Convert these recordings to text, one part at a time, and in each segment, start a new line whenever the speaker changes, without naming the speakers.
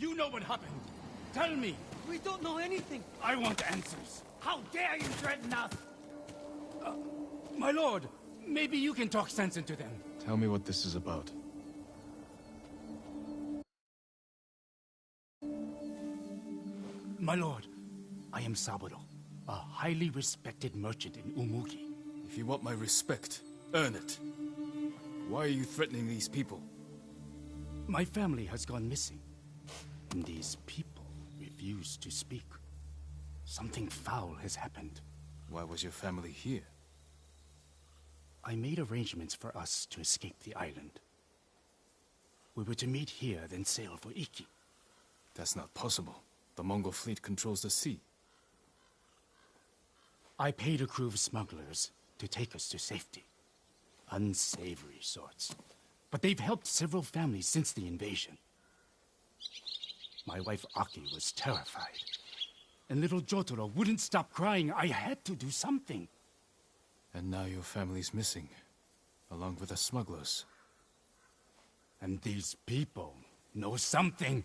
You know what happened. Tell me.
We don't know anything.
I want answers.
How dare you threaten us?
My lord, maybe you can talk sense into them.
Tell me what this is about.
My lord, I am Saburo, a highly respected merchant in Umugi.
If you want my respect, earn it. Why are you threatening these people?
My family has gone missing, and these people refuse to speak. Something foul has happened.
Why was your family here?
I made arrangements for us to escape the island. We were to meet here, then sail for Iki.
That's not possible. The Mongol fleet controls the sea.
I paid a crew of smugglers to take us to safety. Unsavory sorts. But they've helped several families since the invasion. My wife Aki was terrified. And little Jotaro wouldn't stop crying. I had to do something.
And now your family's missing, along with the smugglers.
And these people know something.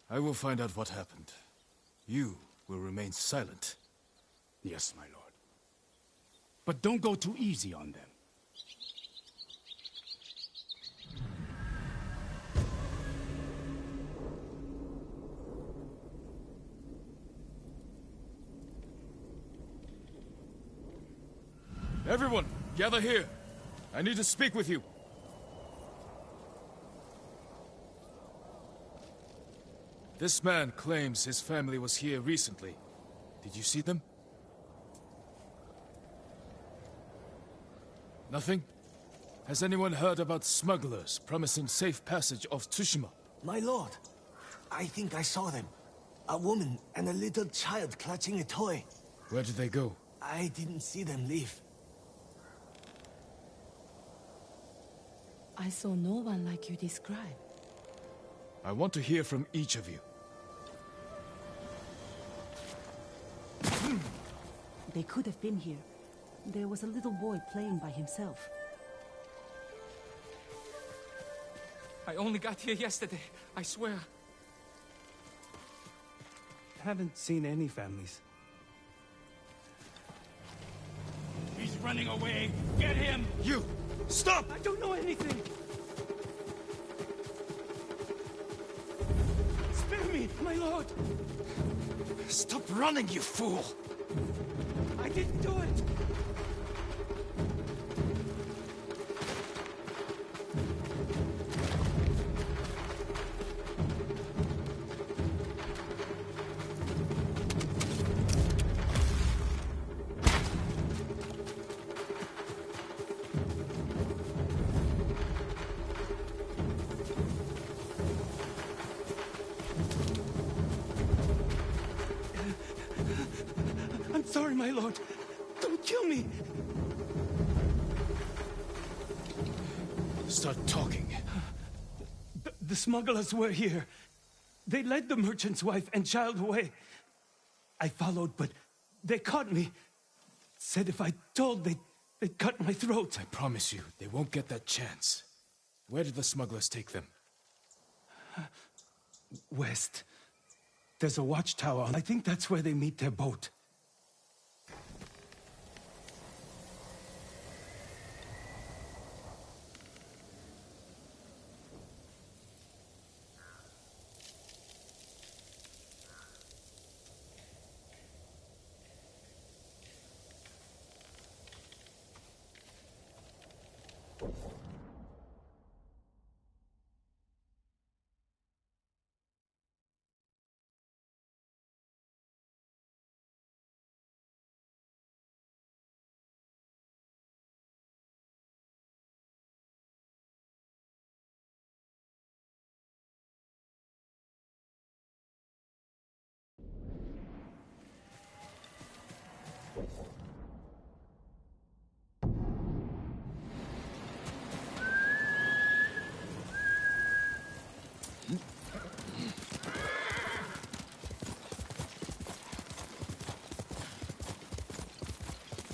I will find out what happened. You will remain silent.
Yes, my lord. But don't go too easy on them.
Everyone, gather here. I need to speak with you. This man claims his family was here recently. Did you see them? Nothing? Has anyone heard about smugglers promising safe passage of Tsushima?
My lord, I think I saw them. A woman and a little child clutching a toy.
Where did they go?
I didn't see them leave.
I saw no one like you describe.
I want to hear from each of you.
They could have been here. There was a little boy playing by himself.
I only got here yesterday, I swear.
Haven't seen any families.
He's running away. Get him!
You! Stop!
I don't know anything. Spare me, my lord!
Stop running, you fool!
I didn't do it! I'm sorry, my lord. Don't kill me!
Start talking.
The smugglers were here. They led the merchant's wife and child away. I followed, but they caught me. Said if I told, they'd cut my throat.
I promise you, they won't get that chance. Where did the smugglers take them?
West. There's a watchtower. I think that's where they meet their boat.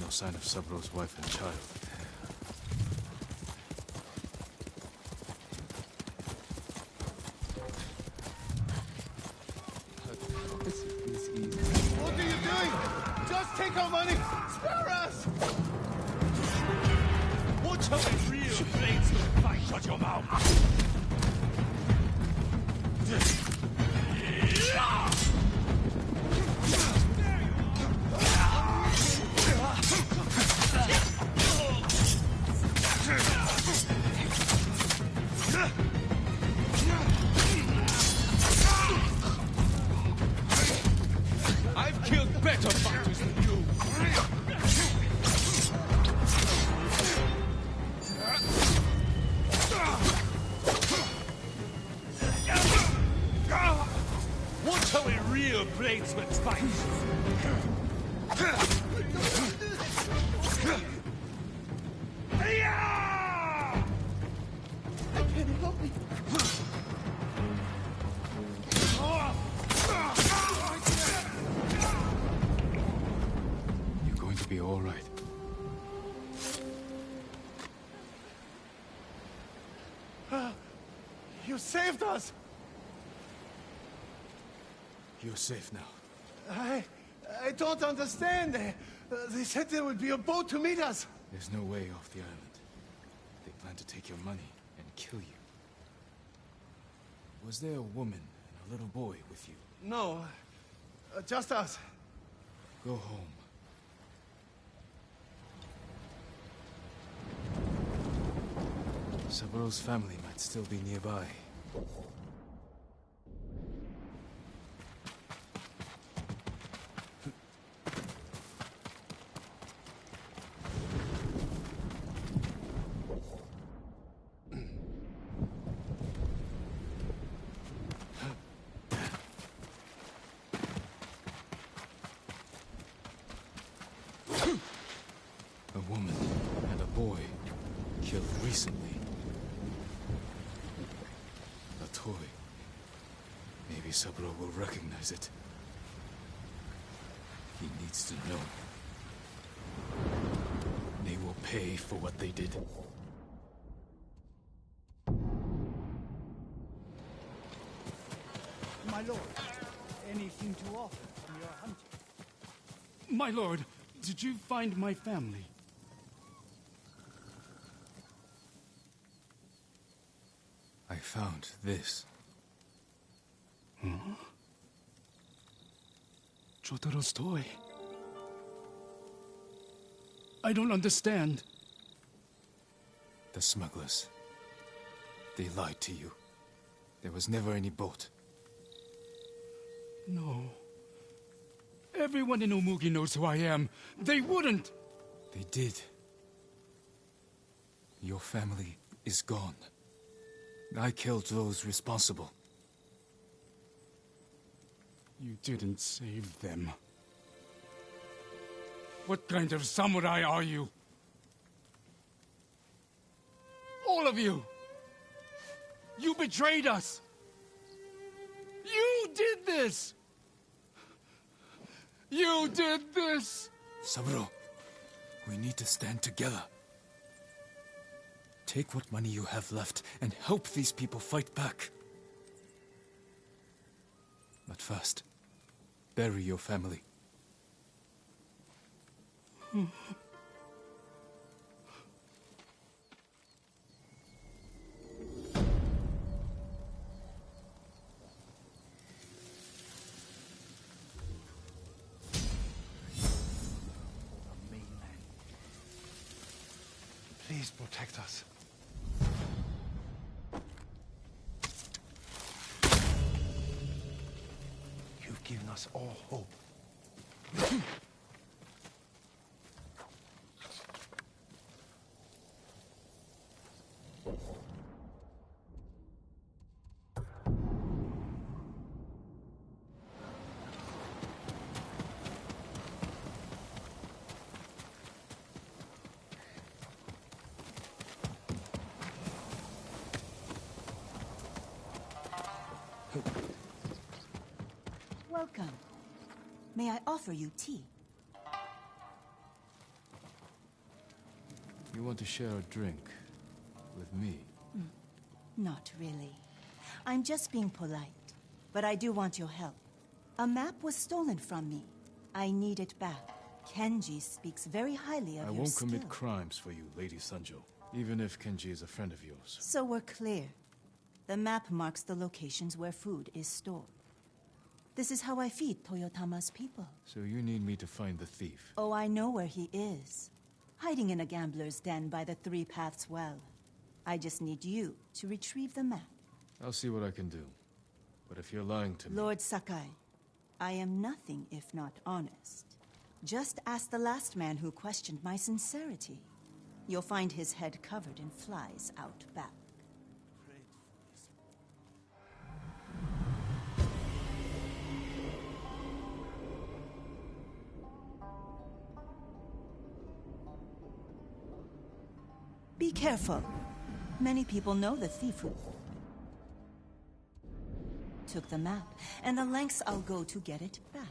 No sign of Saburo's wife and child.
money! Spare us!
Watch how a real tradesman fight. Shut your mouth! I've killed better fighters than you. Watch how a real bladesman fights.
You're going to be all right.
You saved us!
You're safe now.
I don't understand. They said there would be a boat to meet us.
There's no way off the island. They plan to take your money and kill you. Was there a woman and a little boy with you?
No, just us.
Go home. Saburo's family might still be nearby. A woman and a boy killed recently. A toy. Maybe Saburo will recognize it. He needs to know. They will pay for what they did.
My lord, anything to offer from your hunting?
My lord, did you find my family?
I found this.
Jotaro's toy. I don't understand.
The smugglers. They lied to you. There was never any boat.
No. Everyone in Umugi knows who I am. They wouldn't!
They did. Your family is gone. I killed those responsible.
You didn't save them. What kind of samurai are you? All of you! You betrayed us! You did this! You did this!
Saburo, we need to stand together. Take what money you have left and help these people fight back. But first, bury your family.
Please protect us. You've given us all hope.
Welcome. May I offer you tea?
You want to share a drink with me?
Not really. I'm just being polite. But I do want your help. A map was stolen from me. I need it back. Kenji speaks very highly of
I
your
won't
skill.
commit crimes for you, Lady Sanjo. Even if Kenji is a friend of yours.
So we're clear. The map marks the locations where food is stored. This is how I feed Toyotama's people.
So you need me to find the thief.
Oh, I know where he is. Hiding in a gambler's den by the Three Paths Well. I just need you to retrieve the map.
I'll see what I can do. But if you're lying to me...
Lord Sakai, I am nothing if not honest. Just ask the last man who questioned my sincerity. You'll find his head covered in flies out back. Be careful. Many people know the thief who took the map, and the lengths I'll go to get it back.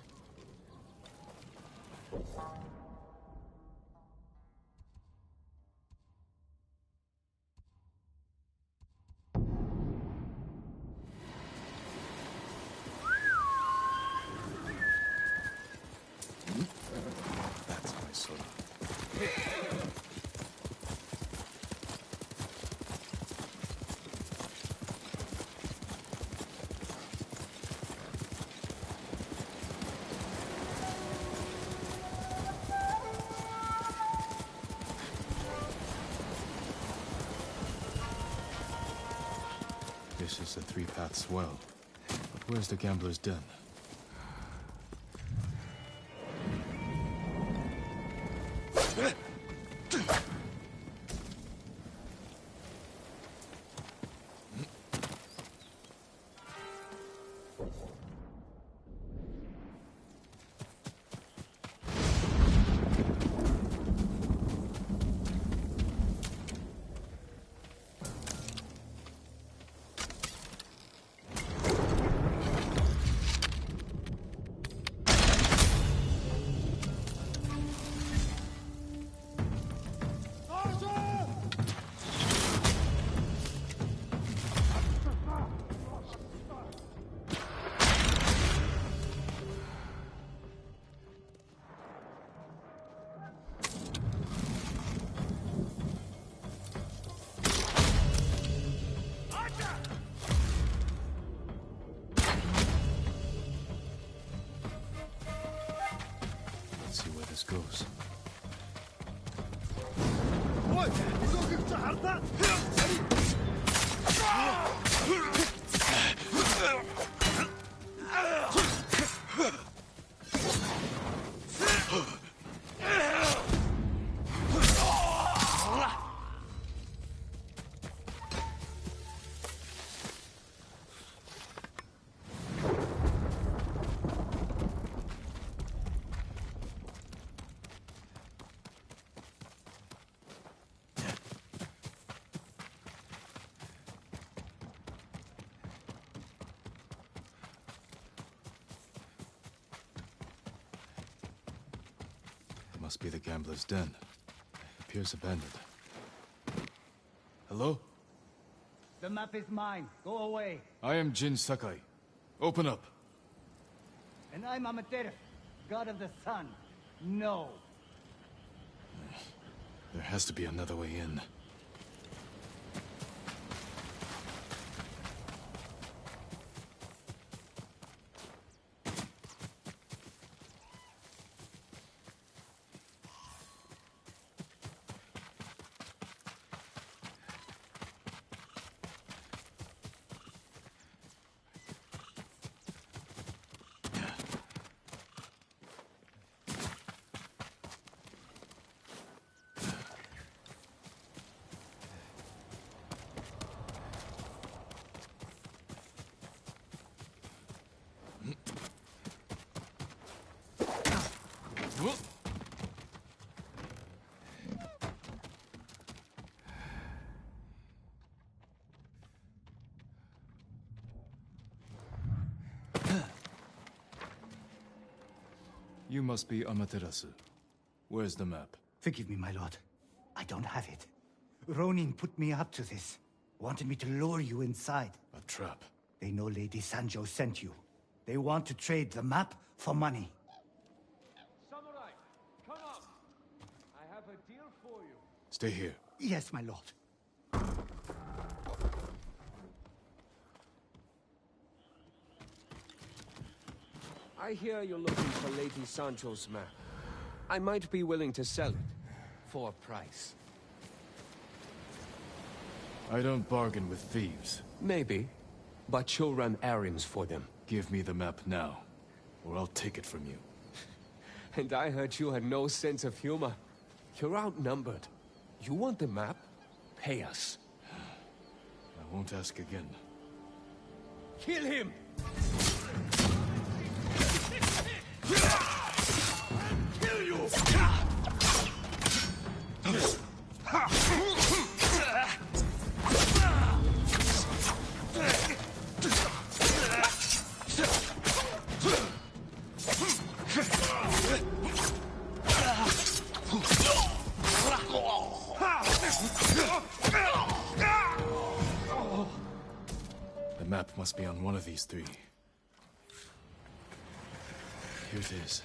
That's my soda. This is the Three Paths Well. But where's the gambler's den? Let's see where this goes. Must be the gambler's den. Appears abandoned. Hello?
The map is mine. Go away.
I am Jin Sakai. Open up.
And I'm Amaterasu, god of the sun. No.
There has to be another way in. You must be Amaterasu. Where's the map?
Forgive me, my lord. I don't have it. Ronin put me up to this. Wanted me to lure you inside.
A trap.
They know Lady Sanjo sent you. They want to trade the map for money.
Samurai, come a deal for you.
Stay here.
Yes, my lord.
I hear you're looking for Lady Sancho's map. I might be willing to sell it. For a price.
I don't bargain with thieves.
Maybe. But you'll run errands for them.
Give me the map now, or I'll take it from you.
And I heard you had no sense of humor. You're outnumbered. You want the map? Pay us.
I won't ask again.
Kill him!
Kill you!
The map must be on one of these three. Here it is.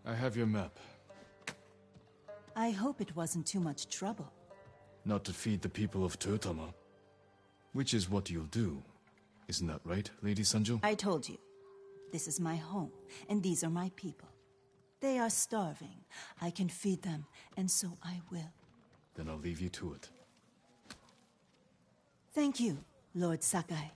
I have your map.
I hope it wasn't too much trouble.
Not to feed the people of Teotama. Which is what you'll do. Isn't that right, Lady Sanjo?
I told you. This is my home, and these are my people. They are starving. I can feed them, and so I will.
Then I'll leave you to it.
Thank you, Lord Sakai.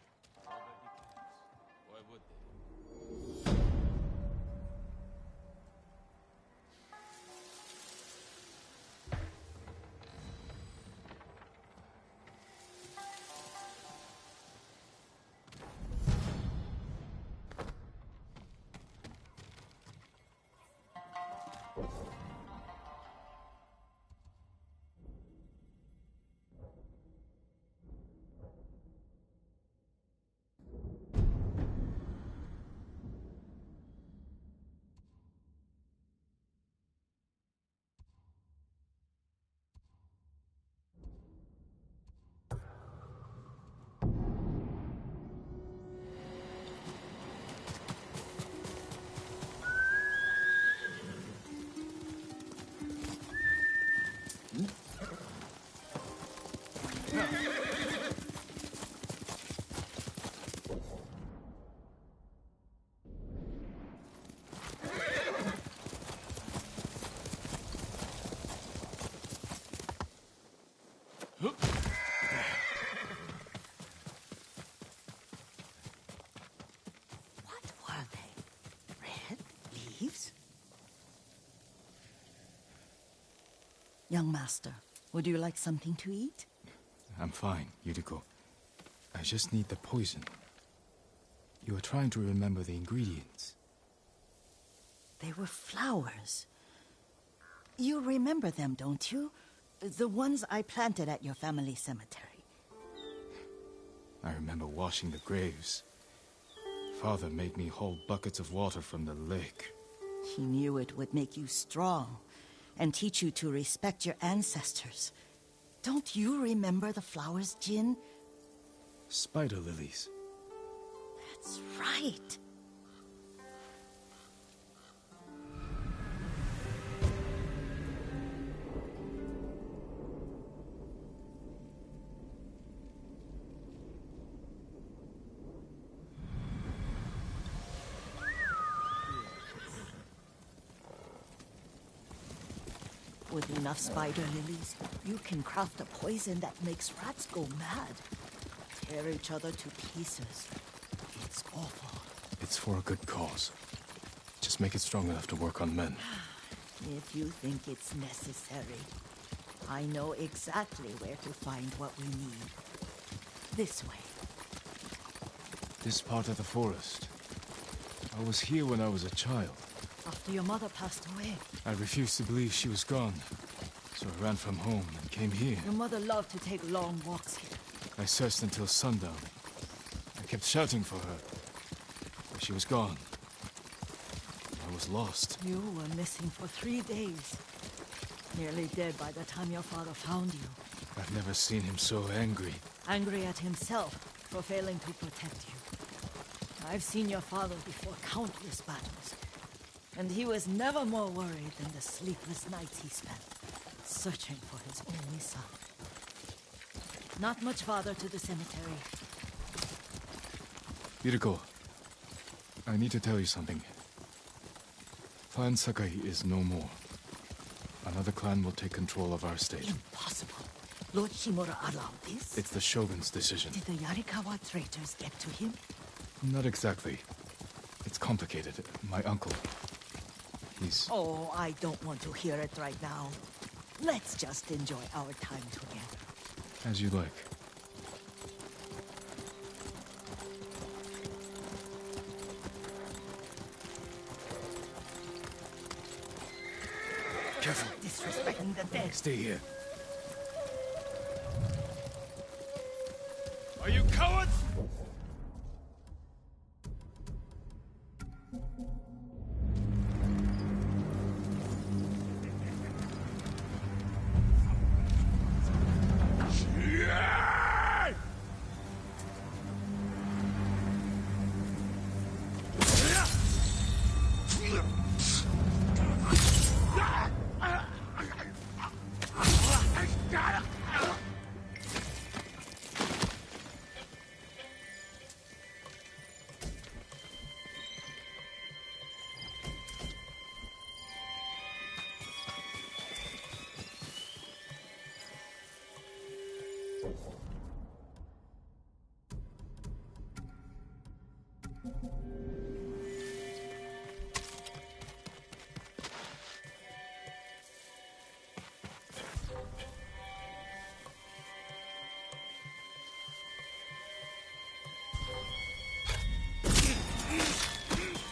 Young master, would you like something to eat?
I'm fine, Yuriko. I just need the poison. You are trying to remember the ingredients.
They were flowers. You remember them, don't you? The ones I planted at your family cemetery.
I remember washing the graves. Father made me hold buckets of water from the lake.
He knew it would make you strong and teach you to respect your ancestors. Don't you remember the flowers, Jin?
Spider lilies.
That's right. With enough spider lilies, you can craft a poison that makes rats go mad. Tear each other to pieces. It's awful.
It's for a good cause. Just make it strong enough to work on men.
If you think it's necessary, I know exactly where to find what we need. This way.
This part of the forest. I was here when I was a child.
After your mother passed away.
I refused to believe she was gone. So I ran from home and came here.
Your mother loved to take long walks here.
I searched until sundown. I kept shouting for her. But she was gone. I was lost.
You were missing for 3 days. Nearly dead by the time your father found you.
I've never seen him so angry.
Angry at himself for failing to protect you. I've seen your father before countless battles. And he was never more worried than the sleepless nights he spent searching for his only son. Not much farther to the cemetery.
Yuriko, I need to tell you something. Clan Sakai is no more. Another clan will take control of our state.
Impossible. Lord Shimura allowed this?
It's the Shogun's decision.
Did the Yarikawa traitors get to him?
Not exactly. It's complicated. My uncle. He's...
Oh, I don't want to hear it right now. Let's just enjoy our time together.
As you like. Careful.
Disrespecting the dead.
Stay here.
Are you cowards?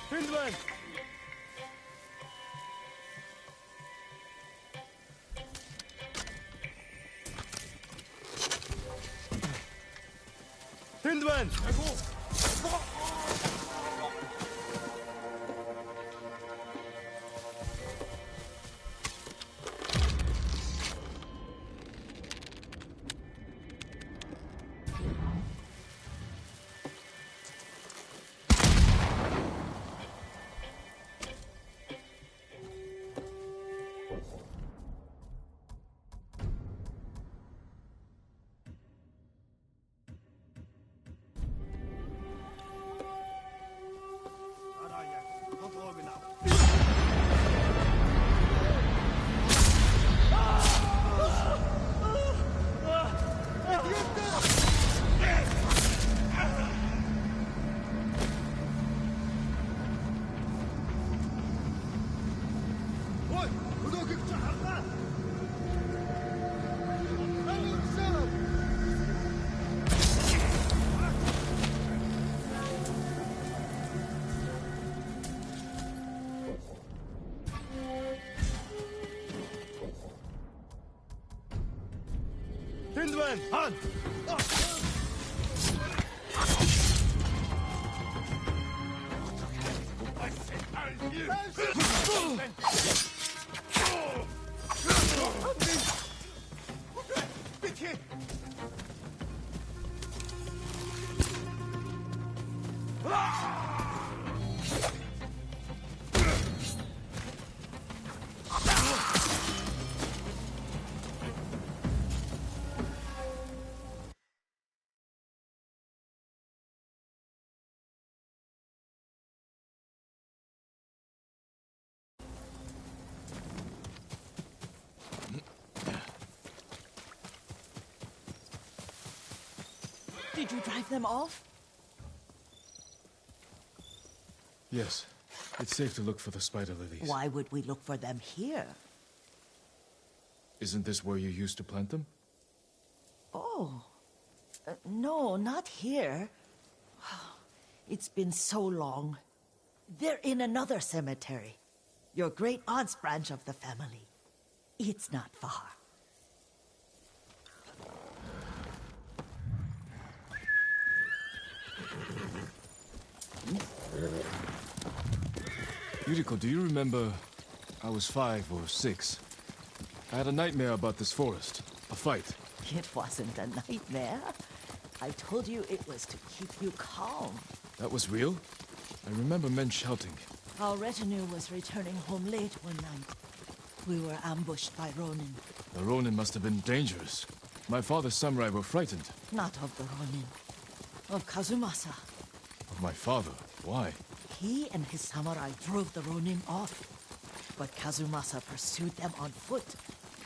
Hindman! Hindman! Hindman! Han! Bitte!
Did you drive them off?
Yes. It's safe to look for the spider lilies.
Why would we look for them here?
Isn't this where you used to plant them?
Oh. No, not here. It's been so long. They're in another cemetery. Your great aunt's branch of the family. It's not far.
Yuriko, do you remember? I was 5 or 6. I had a nightmare about this forest. A fight.
It wasn't a nightmare. I told you it was to keep you calm.
That was real? I remember men shouting.
Our retinue was returning home late one night. We were ambushed by Ronin.
The Ronin must have been dangerous. My father's samurai were frightened.
Not of the Ronin. Of Kazumasa.
Of my father? Why?
He and his samurai drove the Ronin off. But Kazumasa pursued them on foot.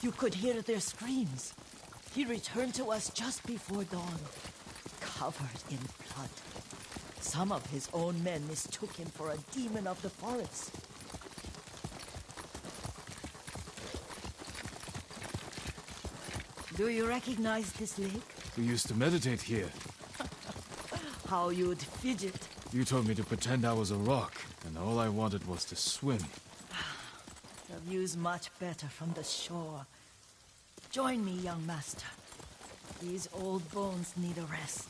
You could hear their screams. He returned to us just before dawn, covered in blood. Some of his own men mistook him for a demon of the forest. Do you recognize this lake?
We used to meditate here.
How you'd fidget.
You told me to pretend I was a rock, and all I wanted was to swim.
The view's much better from the shore. Join me, young master. These old bones need a rest.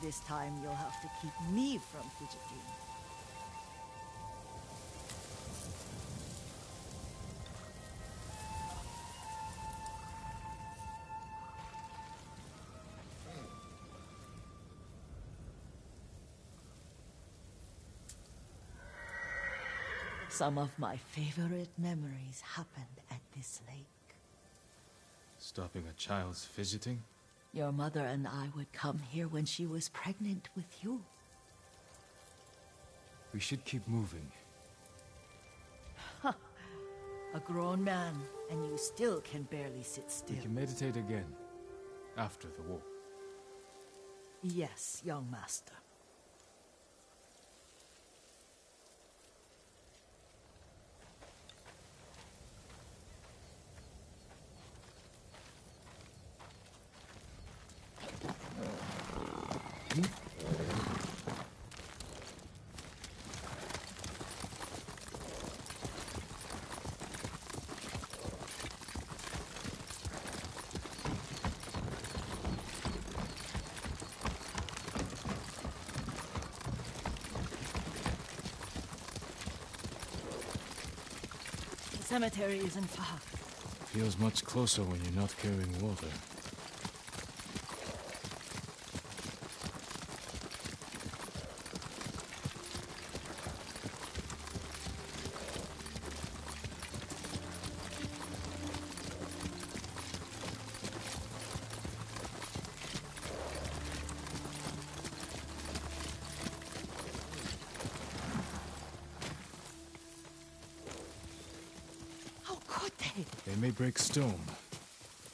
This time you'll have to keep me from fidgeting. Some of my favorite memories happened at this lake.
Stopping a child's fidgeting?
Your mother and I would come here when she was pregnant with you.
We should keep moving.
A grown man, and you still can barely sit still.
We can meditate again, after the war.
Yes, young master. The cemetery isn't far.
Feels much closer when you're not carrying water. They may break stone,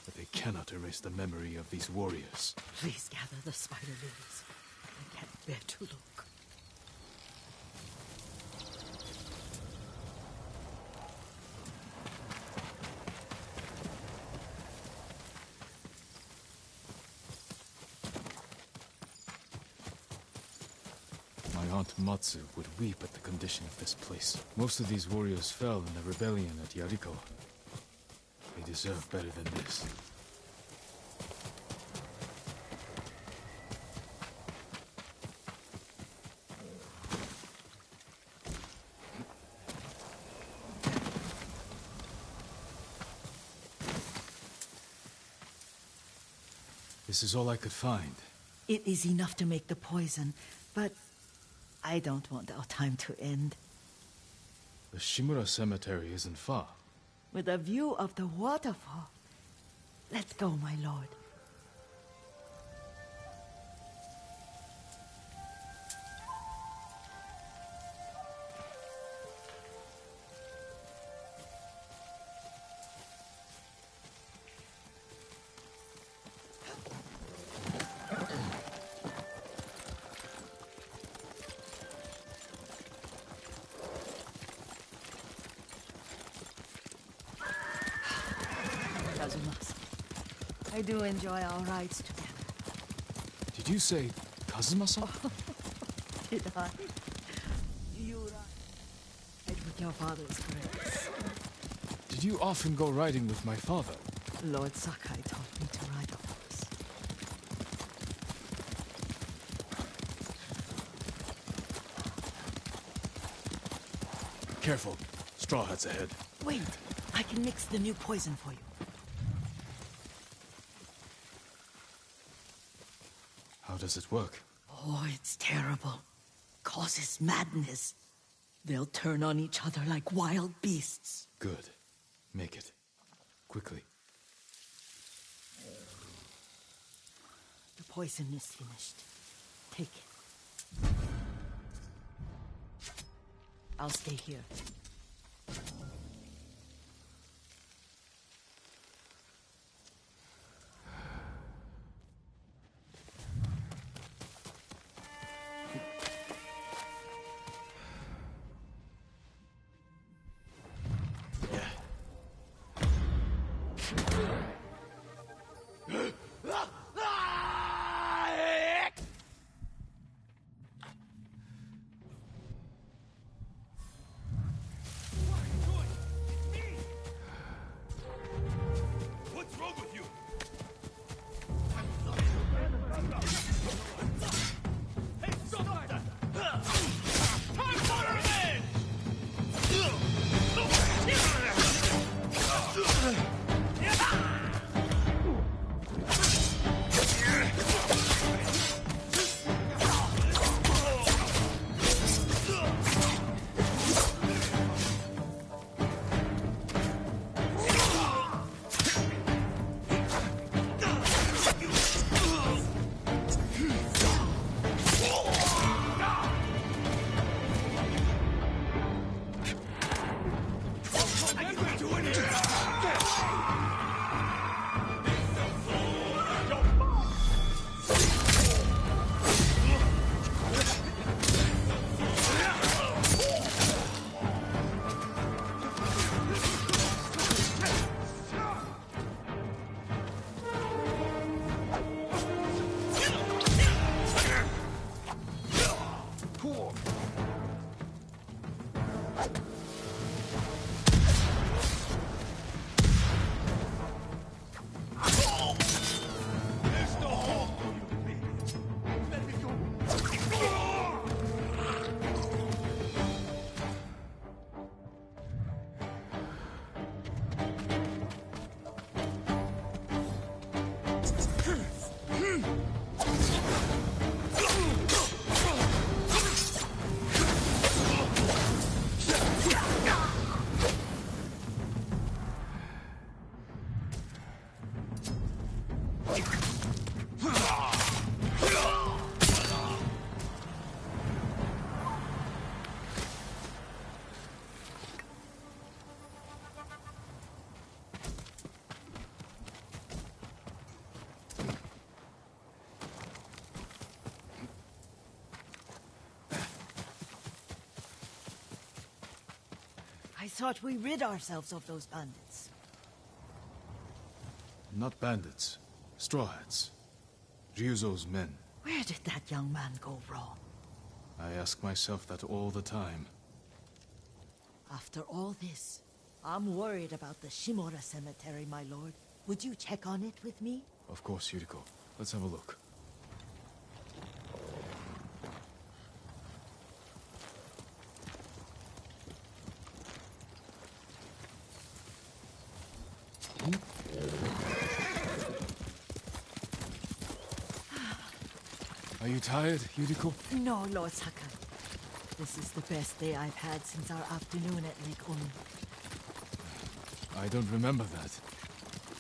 but they cannot erase the memory of these warriors.
Please gather the spider lilies. I can't bear to look.
My aunt Matsu would weep at the condition of this place. Most of these warriors fell in the rebellion at Yarikawa. They deserve better than this. This is all I could find.
It is enough to make the poison, but I don't want our time to end.
The Shimura Cemetery isn't far.
With a view of the waterfall. Let's go, my lord. I do enjoy our rides together.
Did you say Kazuma-san?
Did I? You ride with your father's grace.
Did you often go riding with my father?
Lord Sakai taught me to ride a horse.
Careful. Straw Hat's ahead.
Wait, I can mix the new poison for you.
How does it work?
Oh, it's terrible. Causes madness. They'll turn on each other like wild beasts.
Good. Make it. Quickly.
The poison is finished. Take it. I'll stay here. I thought we rid ourselves of those bandits.
Not bandits. Straw Hats. Ryuzo's men.
Where did that young man go wrong?
I ask myself that all the time.
After all this, I'm worried about the Shimura Cemetery, my lord. Would you check on it with me?
Of course, Yuriko. Let's have a look. Are you tired, Yuriko?
No, Lord Sakai. This is the best day I've had since our afternoon at Lake Umi.
I don't remember that.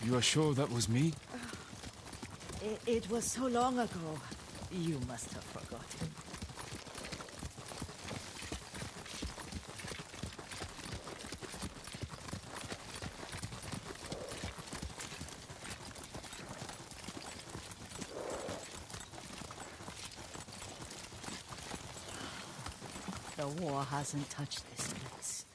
You are sure that was me?
It was so long ago. You must have forgotten. The war hasn't touched this place.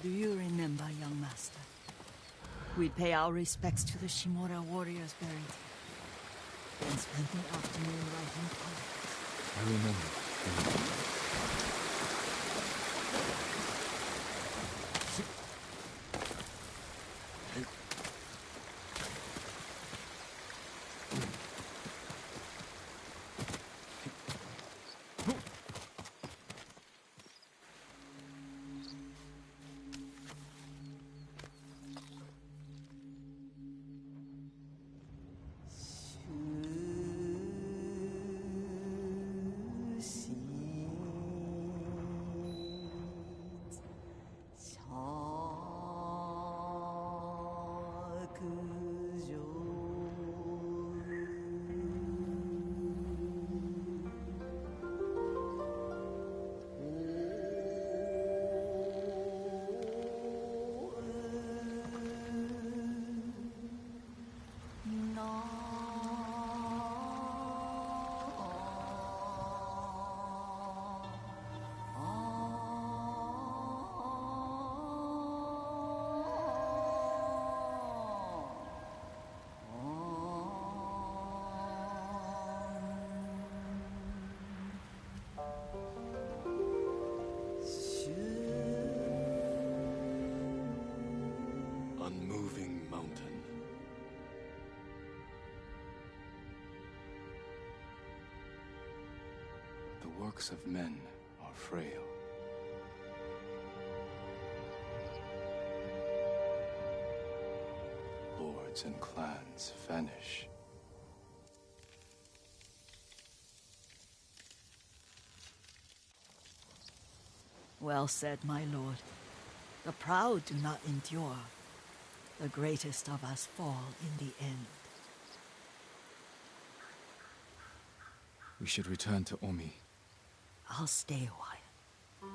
Do you remember, young master? We'd pay our respects to the Shimura warriors buried here, and spent the afternoon writing poems.
I remember.
Unmoving mountain. The works of men are frail. Lords and clans vanish.
Well said, my lord. The proud do not endure. The greatest of us fall in the end.
We should return to Omi.
I'll stay a while.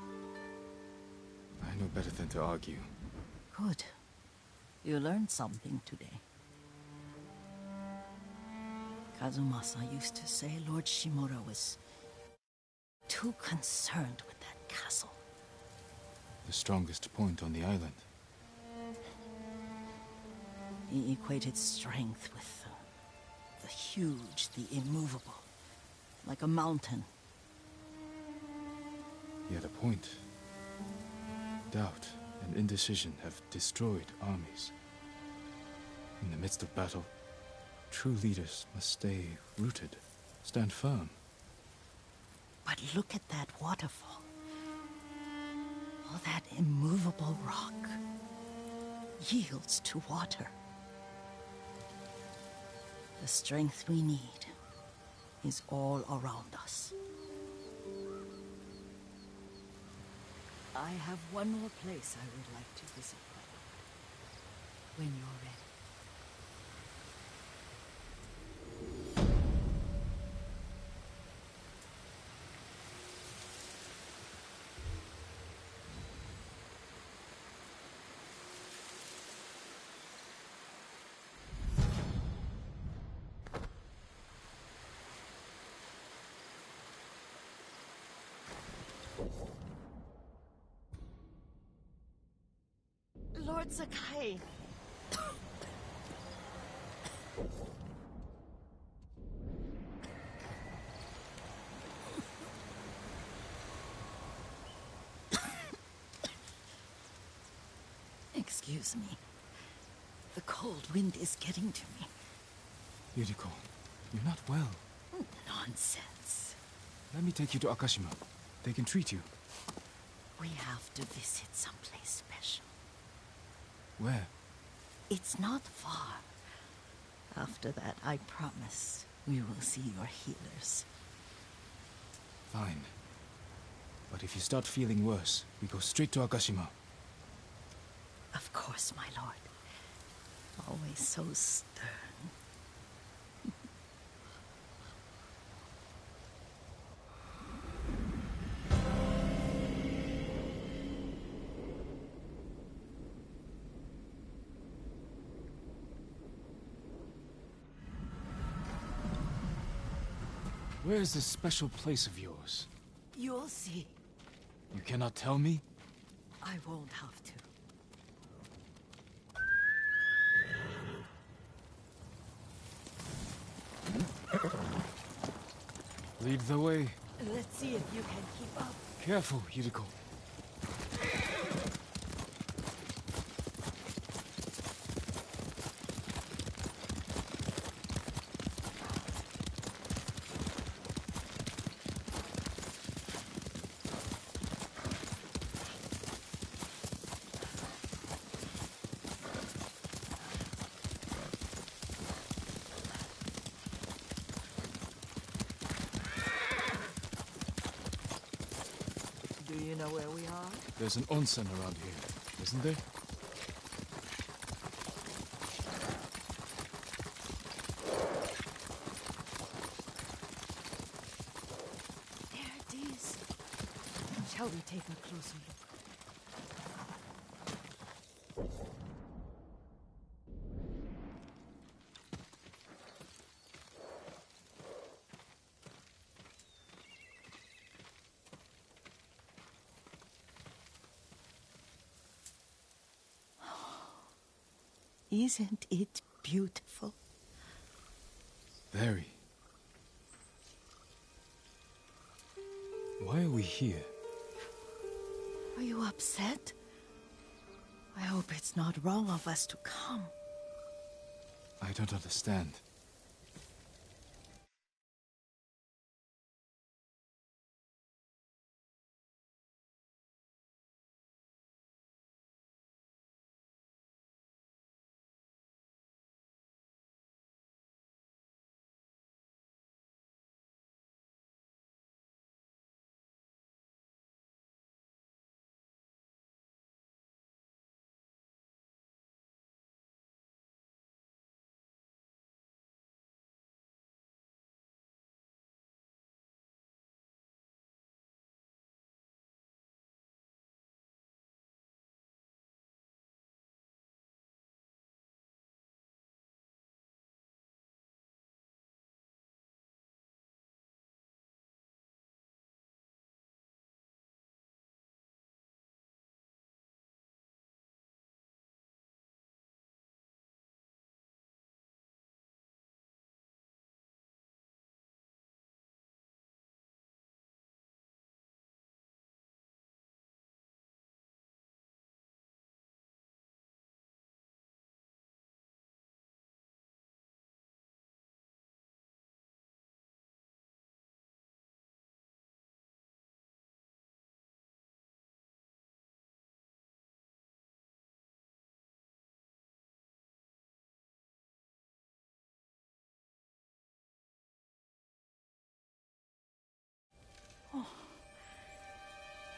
I know better than to argue.
Good. You learned something today. Kazumasa used to say Lord Shimura was too concerned with that castle.
The strongest point on the island.
He equated strength with the huge, the immovable, like a mountain.
He had a point. Doubt and indecision have destroyed armies. In the midst of battle, true leaders must stay rooted, stand firm.
But look at that waterfall. All that immovable rock yields to water. The strength we need is all around us. I have one more place I would like to visit, when you're ready. Lord Sakai. Excuse me. The cold wind is getting to me.
Yuriko, you're not well.
Nonsense.
Let me take you to Akashima. They can treat you.
We have to visit someplace special.
Where?
It's not far. After that, I promise we will see your healers.
Fine. But if you start feeling worse, we go straight to Akashima.
Of course, my lord. Always so stern.
Where is this special place of yours?
You'll see.
You cannot tell me?
I won't have to.
Lead the way.
Let's see if you can keep up.
Careful, Yuriko.
Do you know where we are?
There's an onsen around here, isn't there?
There it is. Shall we take a closer look?
Isn't it beautiful?
Very. Why are we here?
Are you upset? I hope it's not wrong of us to come.
I don't understand.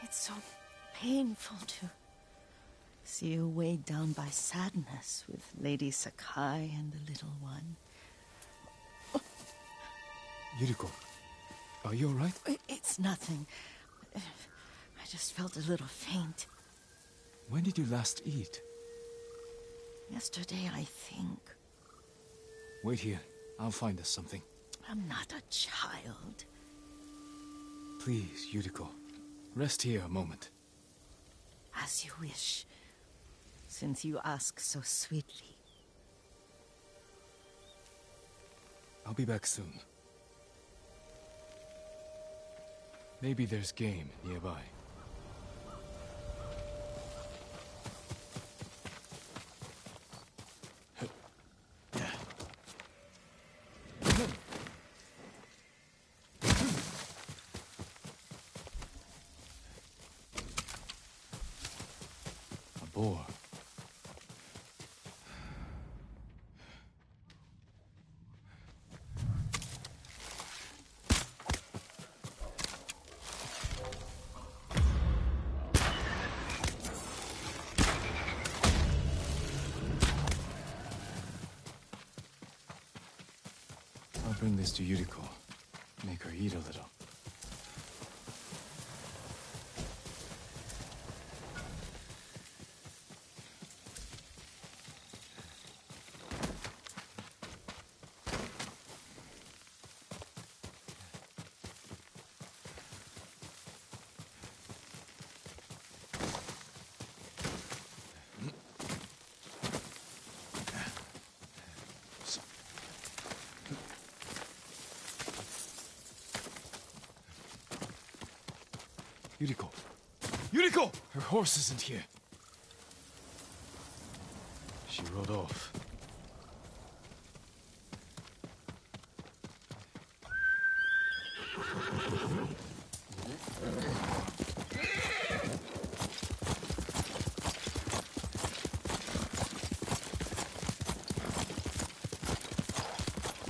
It's so painful to see you weighed down by sadness with Lady Sakai and the little one.
Yuriko, are you alright?
It's nothing. I just felt a little faint.
When did you last eat?
Yesterday, I think.
Wait here. I'll find us something.
I'm not a child.
Please, Yuriko. Rest here a moment.
As you wish, since you ask so sweetly.
I'll be back soon. Maybe there's game nearby. A boar. I'll bring this to Yuriko. Make her eat a little. Yuriko! Yuriko! Her horse isn't here. She rode off.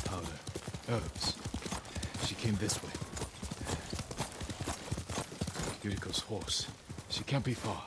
Powder. Herbs. She came this way. Yuriko's horse. She can't be far.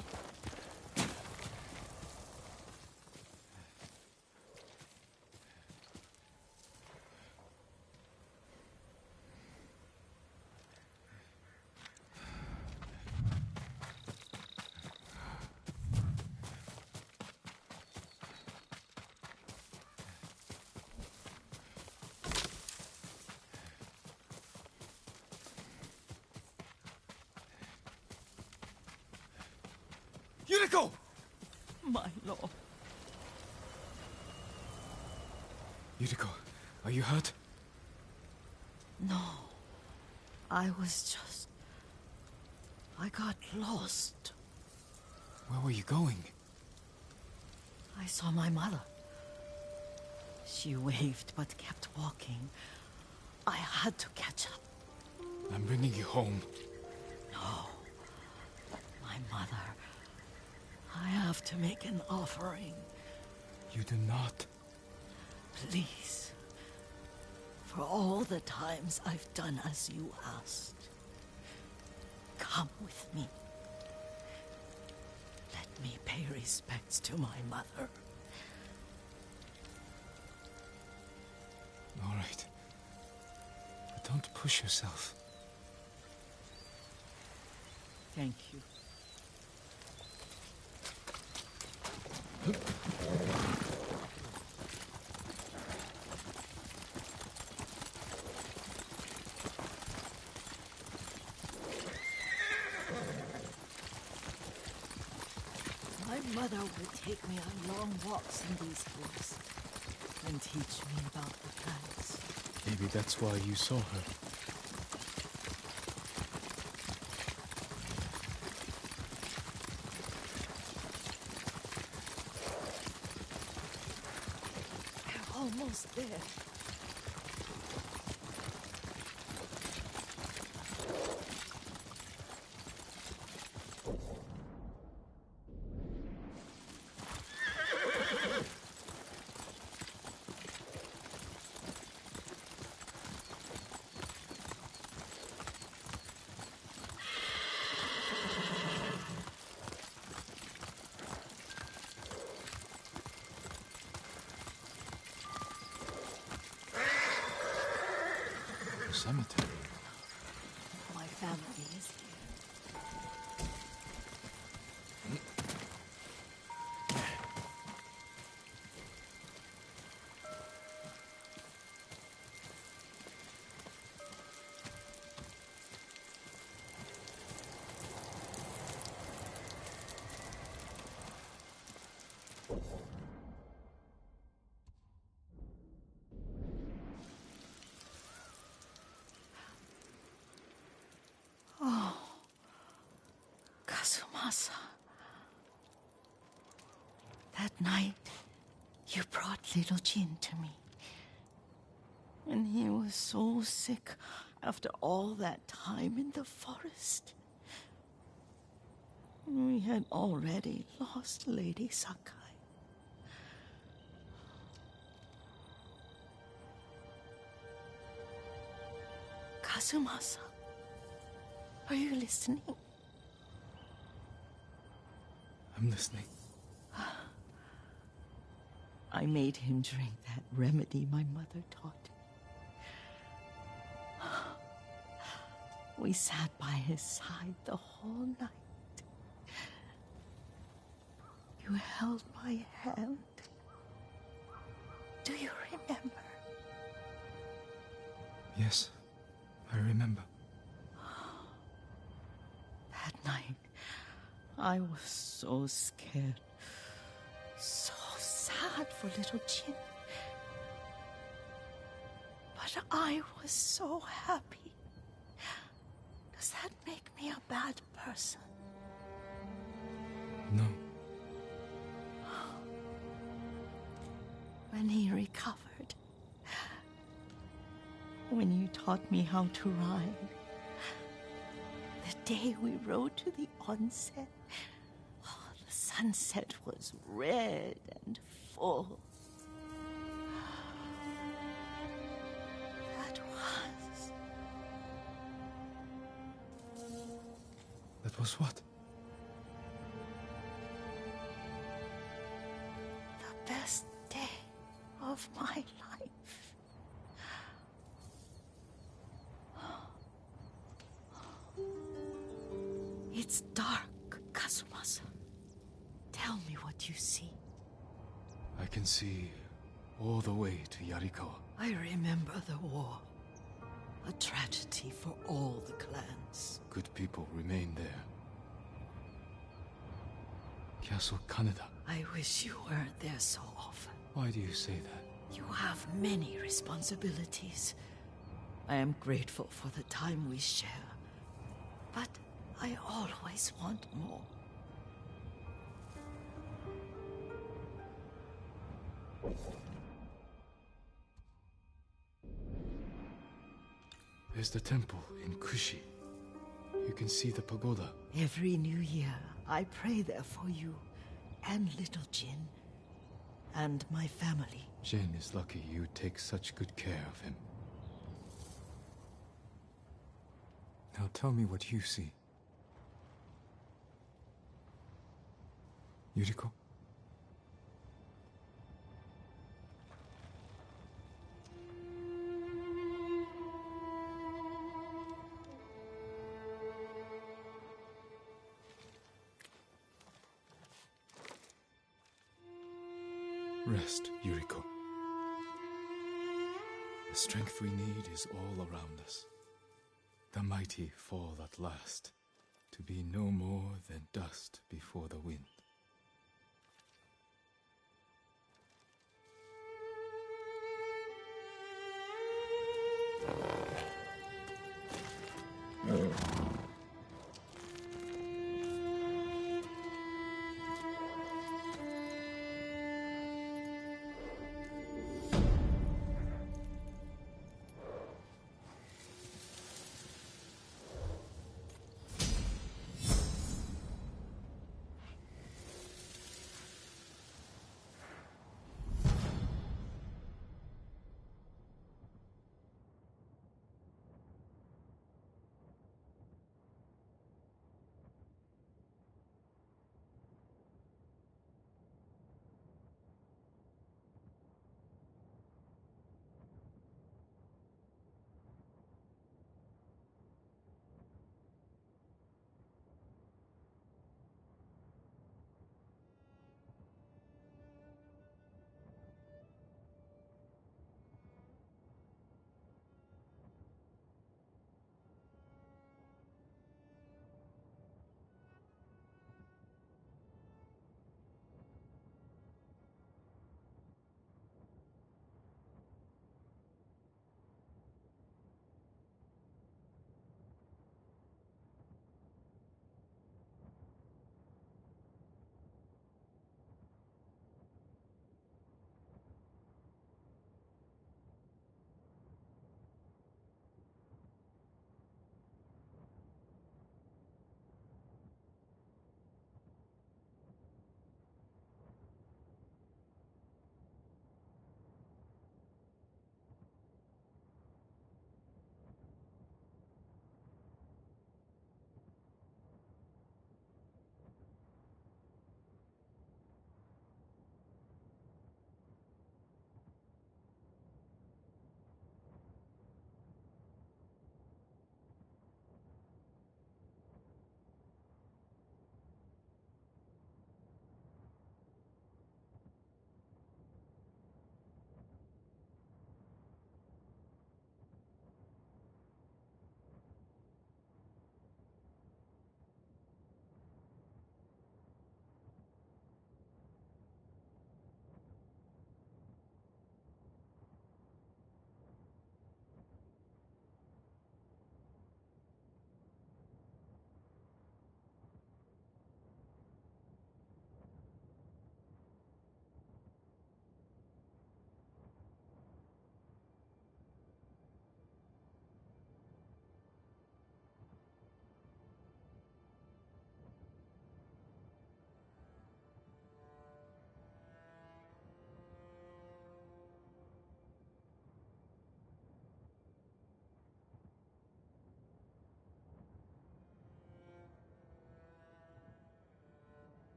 Yuriko!
My lord.
Yuriko, are you hurt?
No. I got lost.
Where were you going?
I saw my mother. She waved but kept walking. I had to catch up.
I'm bringing you home.
No. My mother. I have to make an offering.
You do not.
Please. For all the times I've done as you asked. Come with me. Let me pay respects to my mother.
All right. But don't push yourself.
Thank you. My mother would take me on long walks in these woods and teach me about the plants.
Maybe that's why you saw her.
We're almost there.
Cemetery.
My family is here. Oh, Kazumasa. That night, you brought little Jin to me. And he was so sick after all that time in the forest. We had already lost Lady Sakai. Kazumasa. Are you listening?
I'm listening.
I made him drink that remedy my mother taught him. We sat by his side the whole night. You held my hand. Do you remember?
Yes, I remember.
That night, I was so scared, so sad for little Jin. But I was so happy Does that make me a bad person?
No.
When he recovered, when you taught me how to ride, the day we rode to the onset, the sunset was red and full.
That was what?
The best day of my life. It's dark, Kazumasa. Tell me what you see.
I can see all the way to Yarikawa.
I remember the war. A tragedy for all the clans.
Good people remain there. Castle Kaneda.
I wish you weren't there so often.
Why do you say that?
You have many responsibilities. I am grateful for the time we share. But I always want more.
There's the temple in Kushi. You can see the pagoda.
Every new year, I pray there for you, and little Jin, and my family.
Jin is lucky you take such good care of him. Now tell me what you see. Yuriko? Rest, Yuriko. The strength we need is all around us. The mighty fall at last, to be no more than dust before the wind.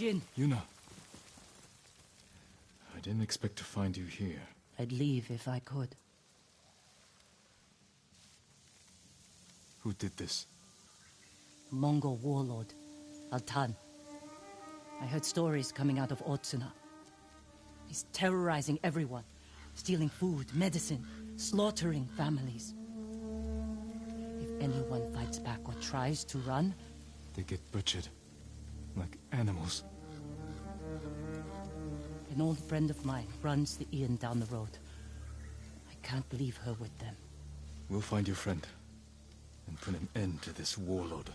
Jin.
Yuna. I didn't expect to find you here.
I'd leave if I could.
Who did this?
A Mongol warlord, Altan. I heard stories coming out of Otsuna. He's terrorizing everyone, stealing food, medicine, slaughtering families. If anyone fights back or tries to run,
they get butchered. Like animals.
An old friend of mine runs the inn down the road. I can't leave her with them.
We'll find your friend. And put an end to this warlord.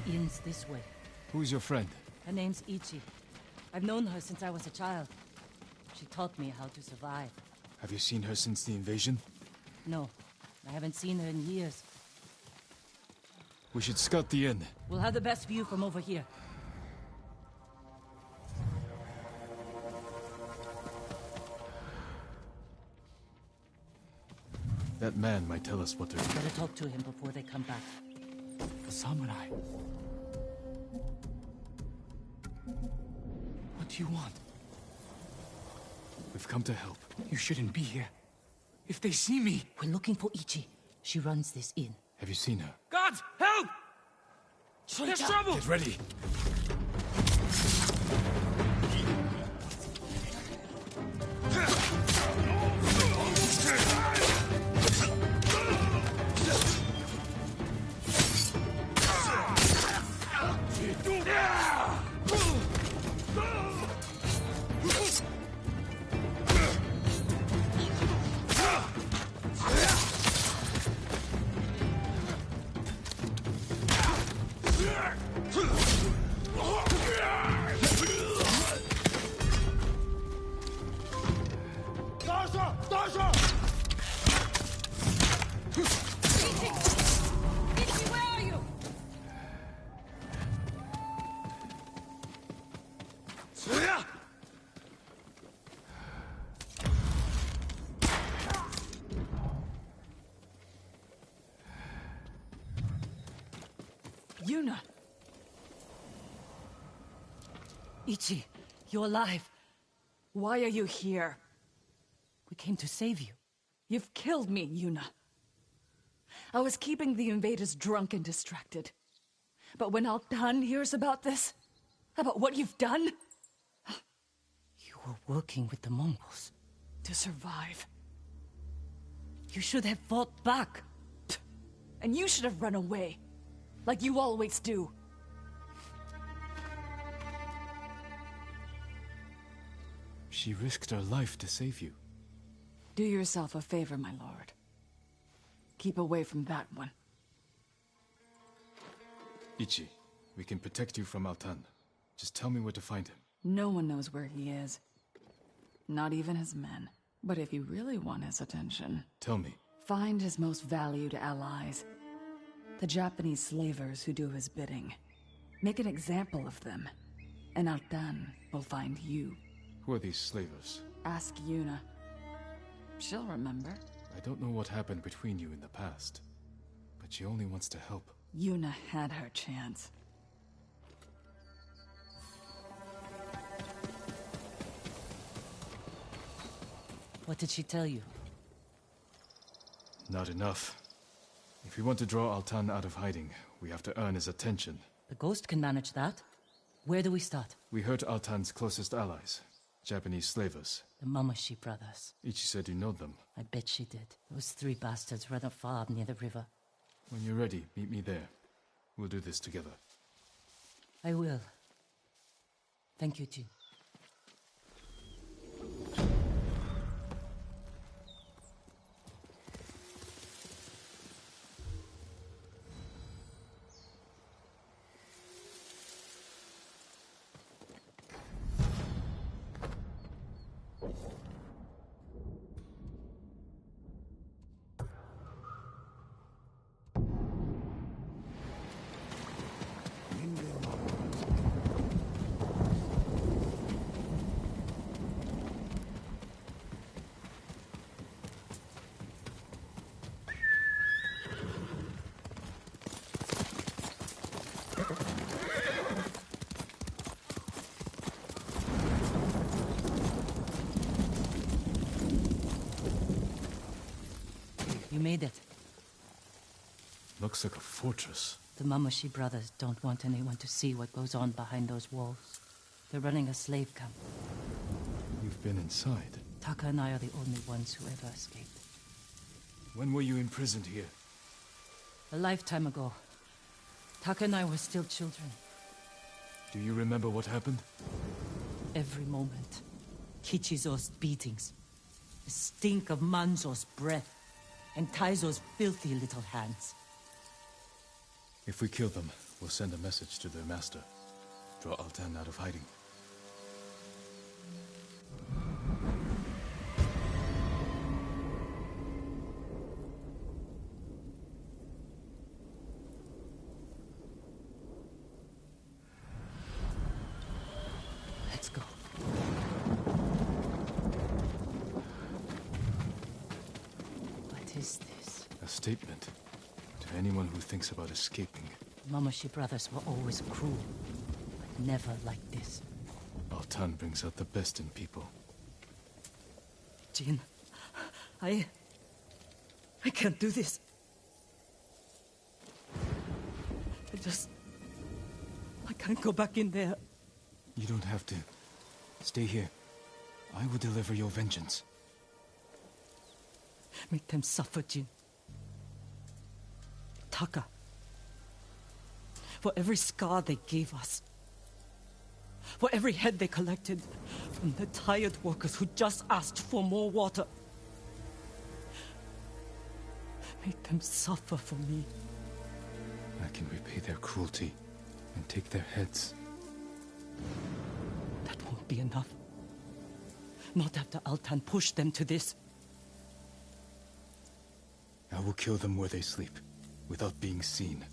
The inn's this way.
Who's your friend?
Her name's Ichi. I've known her since I was a child. She taught me how to survive.
Have you seen her since the invasion?
No, I haven't seen her in years.
We should scout the inn.
We'll have the best view from over here.
That man might tell us what to do.
Better talk to him before they come back.
The samurai. What do you want?
We've come to help.
You shouldn't be here. If they see me...
We're looking for Ichi. She runs this inn.
Have you seen her?
Gods, help! There's trouble!
Get ready!
Yuna!
Ichi, you're alive.
Why are you here?
We came to save you.
You've killed me, Yuna. I was keeping the invaders drunk and distracted. But when Altan hears about this, about what you've done...
You were working with the Mongols.
To survive.
You should have fought back.
And you should have run away. Like you always do.
She risked her life to save you.
Do yourself a favor, my lord. Keep away from that one.
Ichi, we can protect you from Altan. Just tell me where to find him.
No one knows where he is. Not even his men. But if you really want his attention...
Tell me.
Find his most valued allies. The Japanese slavers who do his bidding. Make an example of them. And Altan will find you.
Who are these slavers?
Ask Yuna. She'll remember.
I don't know what happened between you in the past. But she only wants to help.
Yuna had her chance.
What did she tell you?
Not enough. If we want to draw Altan out of hiding, we have to earn his attention.
The Ghost can manage that. Where do we start?
We hurt Altan's closest allies, Japanese slavers.
The Mamashi brothers.
Ichi said you know them.
I bet she did. Those three bastards run a farm near the river.
When you're ready, meet me there. We'll do this together.
I will. Thank you, Jin. You made it.
Looks like a fortress.
The Mamushi brothers don't want anyone to see what goes on behind those walls. They're running a slave camp.
You've been inside.
Taka and I are the only ones who ever escaped.
When were you imprisoned here?
A lifetime ago. Taka and I were still children.
Do you remember what happened?
Every moment. Kichizo's beatings. The stink of Manzo's breath. And Taizo's filthy little hands.
If we kill them, we'll send a message to their master. Draw Altan out of hiding.
Let's go. What is this?
A statement. To anyone who thinks about escaping.
Mamushi brothers were always cruel, but never like this.
Altan brings out the best in people.
Jin, I can't do this. I can't go back in there.
You don't have to. Stay here. I will deliver your vengeance.
Make them suffer, Jin. Taka. For every scar they gave us. For every head they collected from the tired workers who just asked for more water. Make them suffer for me.
I can repay their cruelty and take their heads.
That won't be enough. Not after Altan pushed them to this.
I will kill them where they sleep, without being seen.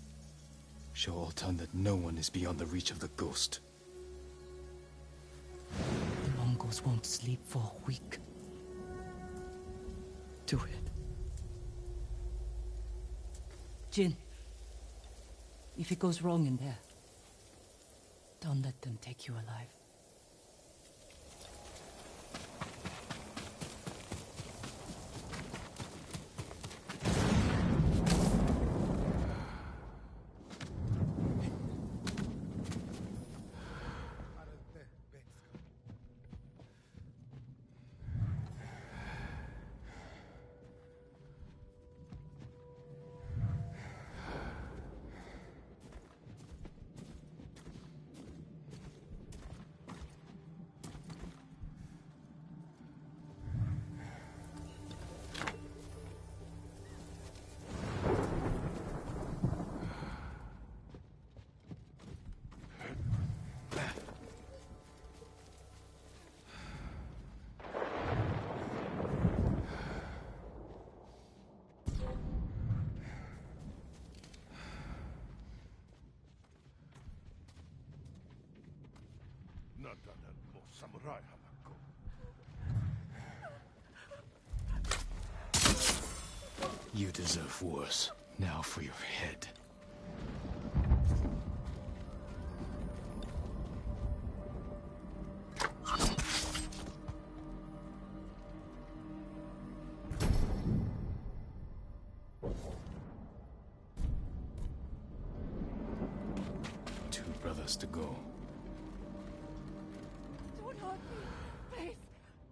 Show Altan that no one is beyond the reach of the ghost.
The Mongols won't sleep for a week. Do it. Jin, if it goes wrong in there, don't let them take you alive.
You deserve worse. Now for your head. Two brothers to go.
Don't hurt me, please.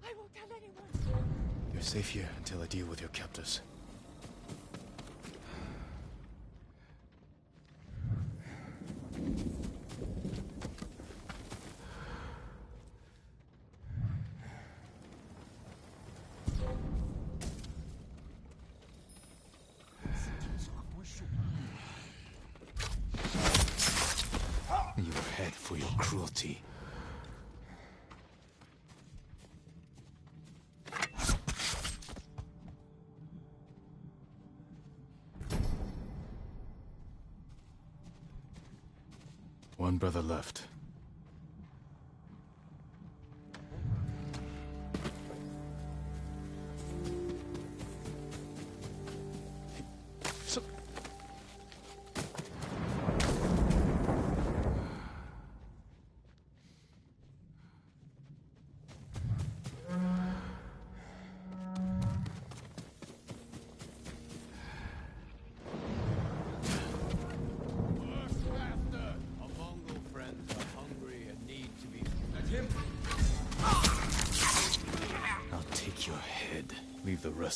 I won't tell anyone.
You're safe here until I deal with your captors. Your head for your cruelty. One brother left.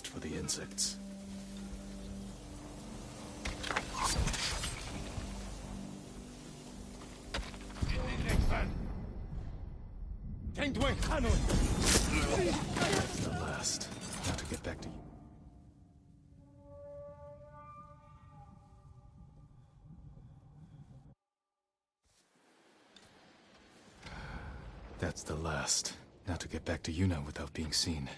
feast for the insects.
That's
the last. Now to get back to you. That's the last. Now to get back to Yuna without being seen.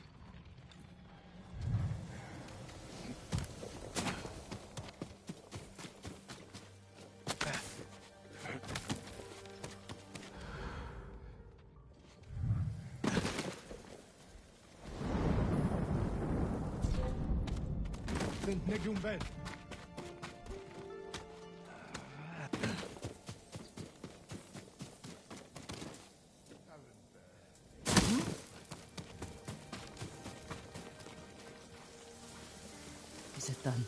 Is it done?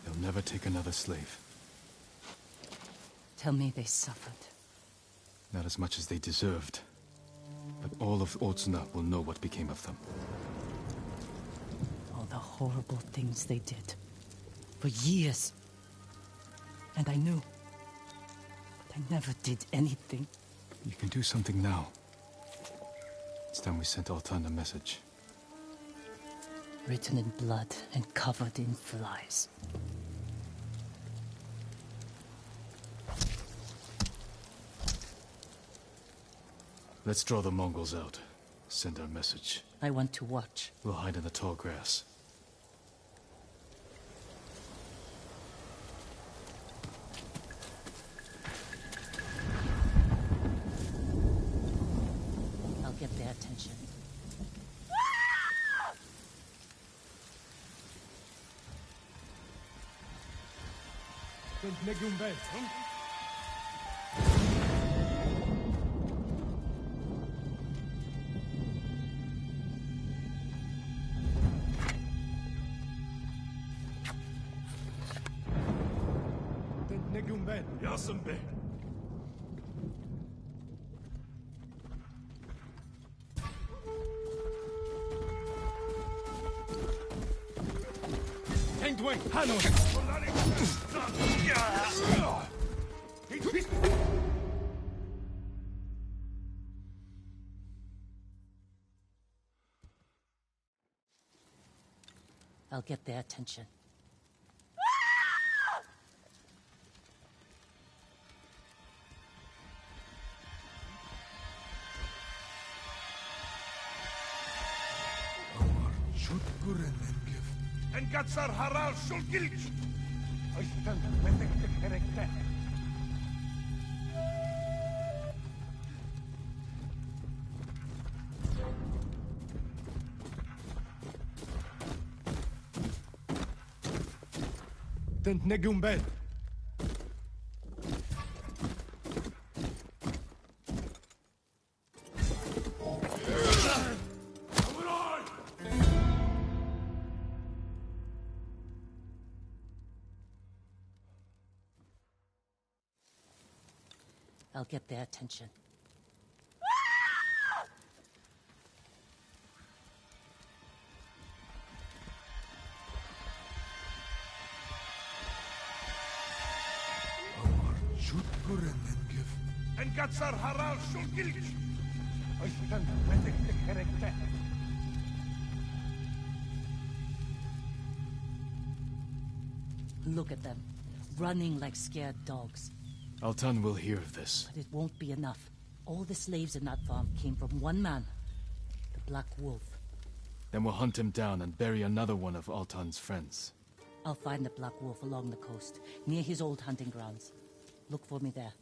They'll never take another slave.
Tell me they suffered.
Not as much as they deserved. But all of Otsuna will know what became of them.
All the horrible things they did. For years. And I knew. But I never did anything.
You can do something now. It's time we sent Altan a message.
Written in blood and covered in flies.
Let's draw the Mongols out. Send our message.
I want to watch.
We'll hide in the tall grass.
I'll get their attention. I'll get their attention.
Engatsar haral shulgilch. Tent negumbel.
I'll get their attention.
Engatsar haral shulgilch.
Look at them, running like scared dogs.
Altan will hear of this.
But it won't be enough. All the slaves in that farm came from one man, the Black Wolf.
Then we'll hunt him down and bury another one of Altan's friends.
I'll find the Black Wolf along the coast, near his old hunting grounds. Look for me there.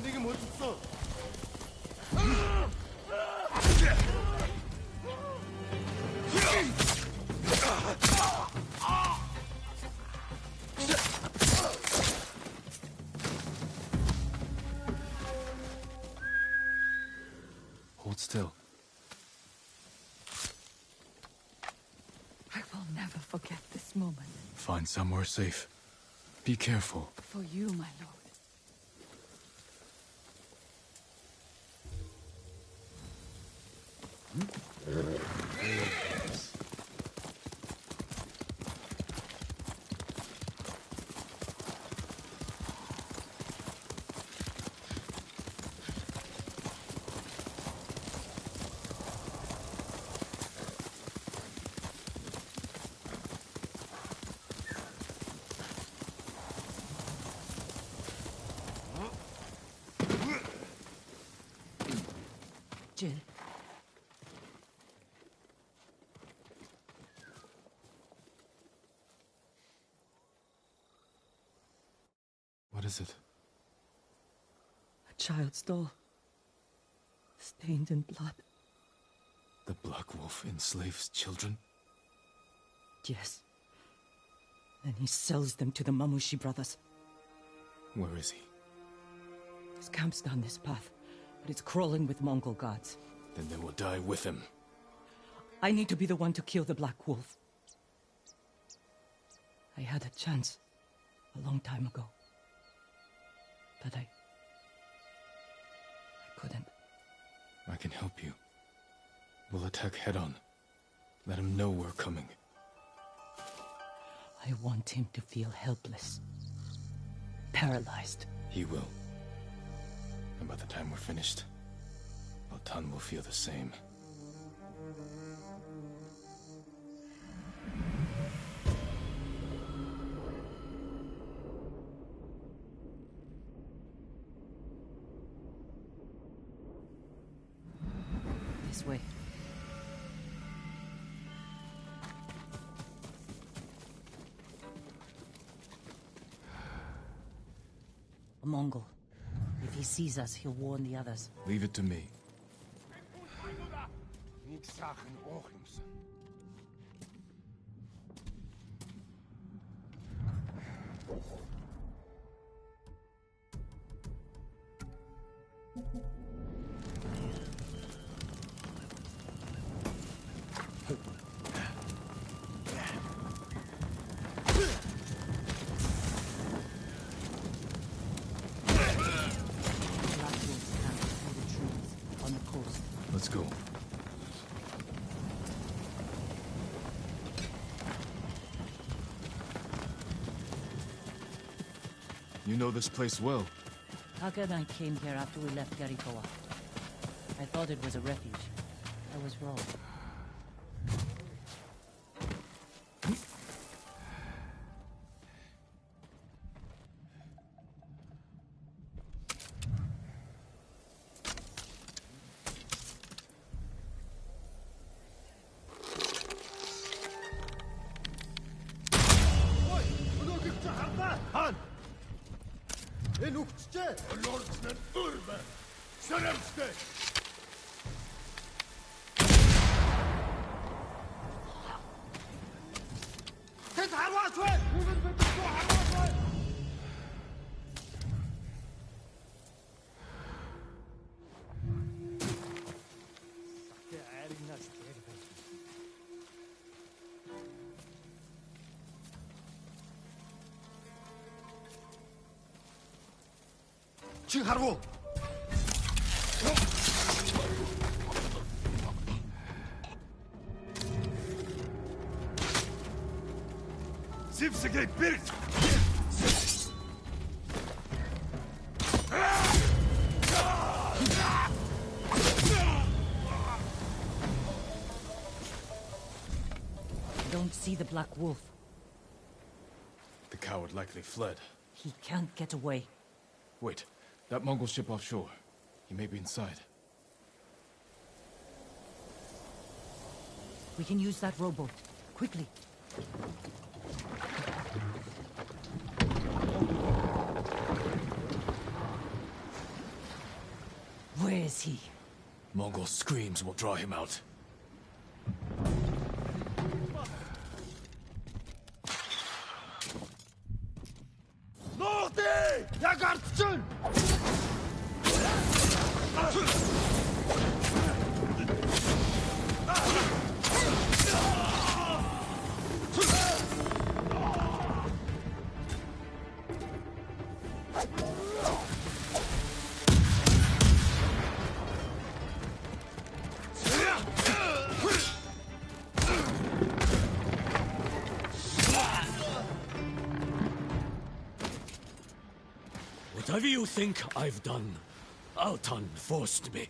네가 뭐 줬어?
Hold still.
I will never forget this moment.
Find somewhere safe. Be careful.
For you, my lord.
Jill.
What is it?
A child's doll. Stained in blood.
The Black Wolf enslaves children?
Yes. Then he sells them to the Mamushi brothers.
Where is he?
His camp's down this path, but it's crawling with Mongol guards.
Then they will die with him.
I need to be the one to kill the Black Wolf. I had a chance a long time ago. But I couldn't.
I can help you. We'll attack head-on. Let him know we're coming.
I want him to feel helpless. Paralyzed.
He will. And by the time we're finished, Altan will feel the same.
This way. A Mongol. If he sees us, he'll warn the others.
Leave it to me. Let's go. You know this place well.
Taka and I came here after we left Garikoa. I thought it was a refuge. I was wrong.
Harvo! Zivsegay Birt!
don't see the Black Wolf.
The coward likely fled.
He can't get away.
Wait, that Mongol ship offshore. He may be inside.
We can use that rowboat. Quickly. Where is he?
Mongol screams will draw him out.
Norte! Yagartsun!
Whatever you think I've done, Altan forced me.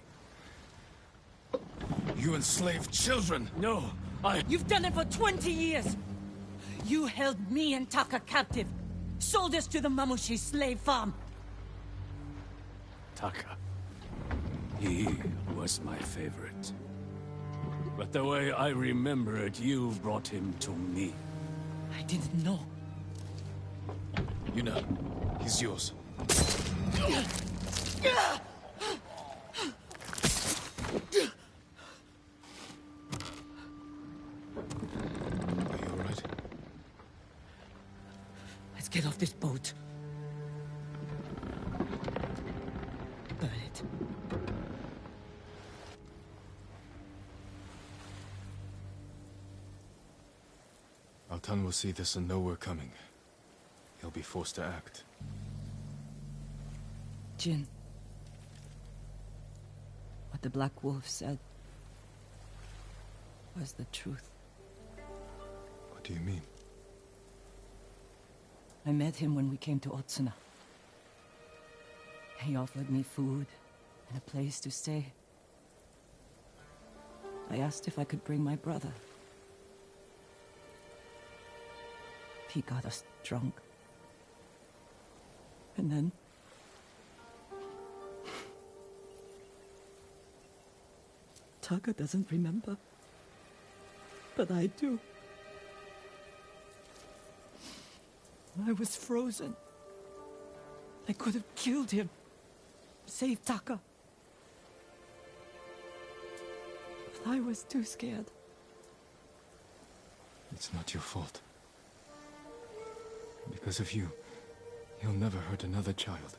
You enslaved children!
No,
You've done it for 20 years! You held me and Taka captive. Sold us to the Mamushi slave farm.
Taka. He was my favorite. But the way I remember it, you brought him to me.
I didn't know.
Yuna, he's yours.
Are you
alright?
Let's get off this boat. Burn it.
Altan will see this and know we're coming. He'll be forced to act.
Jin. What the Black Wolf said was the truth.
What do you mean?
I met him when we came to Otsuna. He offered me food and a place to stay. I asked if I could bring my brother. He got us drunk. And then... Taka doesn't remember. But I do. I was frozen. I could have killed him. Saved Taka. But I was too scared.
It's not your fault. Because of you, he'll never hurt another child.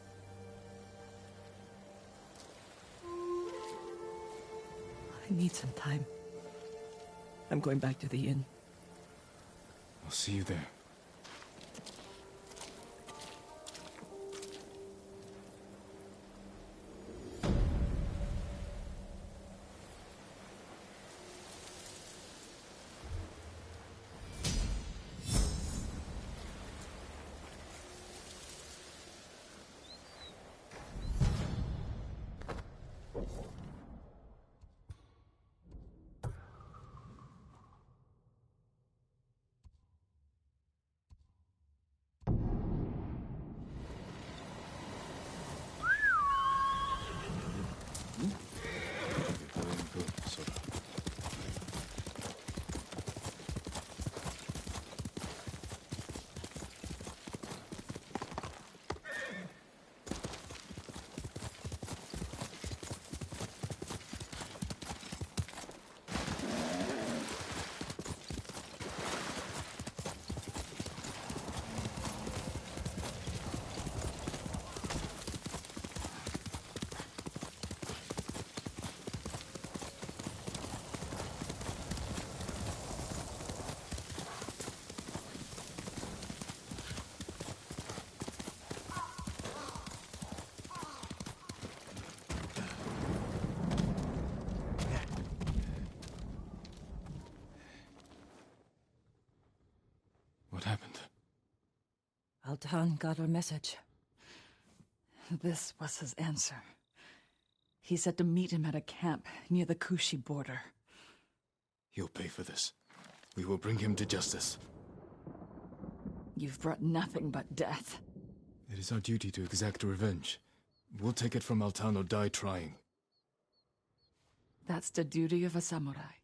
I need some time. I'm going back to the inn.
I'll see you there. What happened?
Altan got our message. This was his answer. He said to meet him at a camp near the Kushi border.
He'll pay for this. We will bring him to justice.
You've brought nothing but death.
It is our duty to exact revenge. We'll take it from Altan or die trying.
That's the duty of a samurai.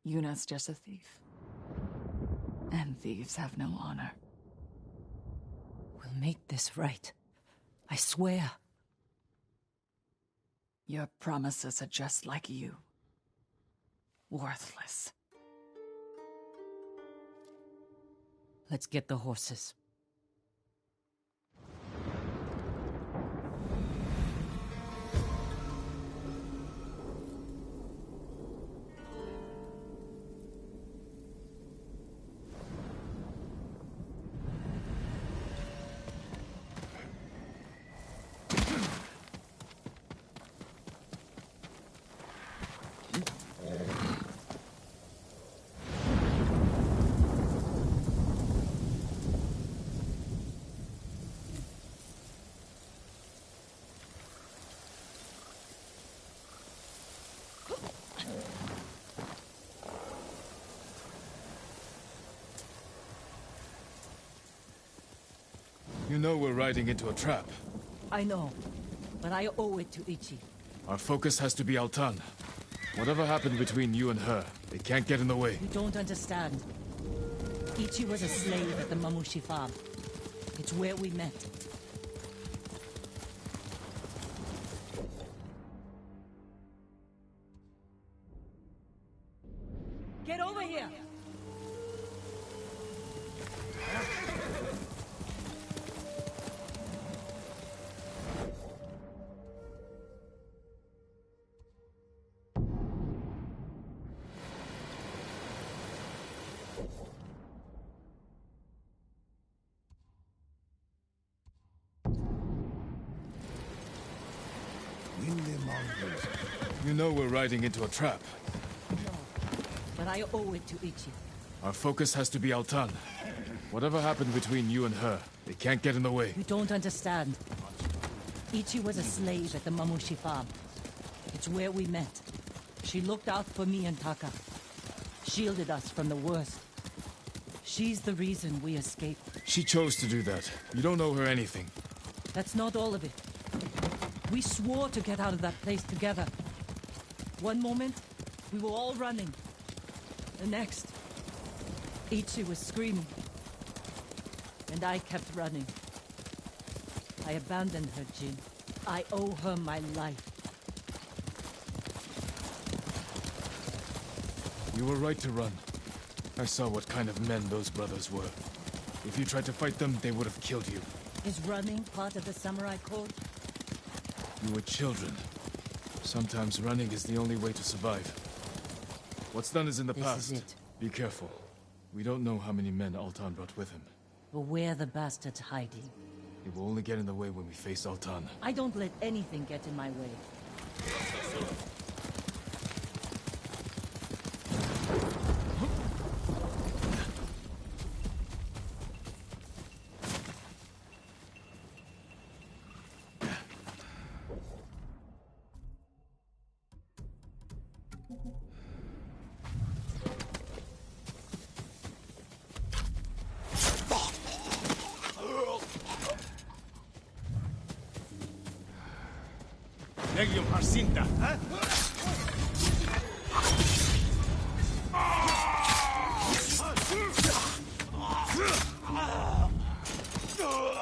Yuna's just a thief. And thieves have no honor.
We'll make this right. I swear.
Your promises are just like you. Worthless.
Let's get the horses.
You know we're riding into a trap.
I know, but I owe it to Ichi.
Our focus has to be Altan. Whatever happened between you and her, it can't get in the way.
You don't understand. Ichi was a slave at the Mamushi farm. It's where we met. Get over here!
You know we're riding into a trap.
No, but I owe it to Ichi.
Our focus has to be Altan. Whatever happened between you and her, it can't get in the way.
You don't understand. Ichi was a slave at the Mamushi farm. It's where we met. She looked out for me and Taka. Shielded us from the worst. She's the reason we escaped.
She chose to do that. You don't owe her anything.
That's not all of it. We swore to get out of that place together. One moment, we were all running. The next, Ichi was screaming. And I kept running. I abandoned her, Jin. I owe her my life.
You were right to run. I saw what kind of men those brothers were. If you tried to fight them, they would have killed you.
Is running part of the samurai code?
You were children. Sometimes running is the only way to survive. What's done is in the past.
This is it.
Be careful. We don't know how many men Altan brought with him.
But where the bastard's hiding?
It will only get in the way when we face Altan.
I don't let anything get in my way.
Legium Harsinta, huh?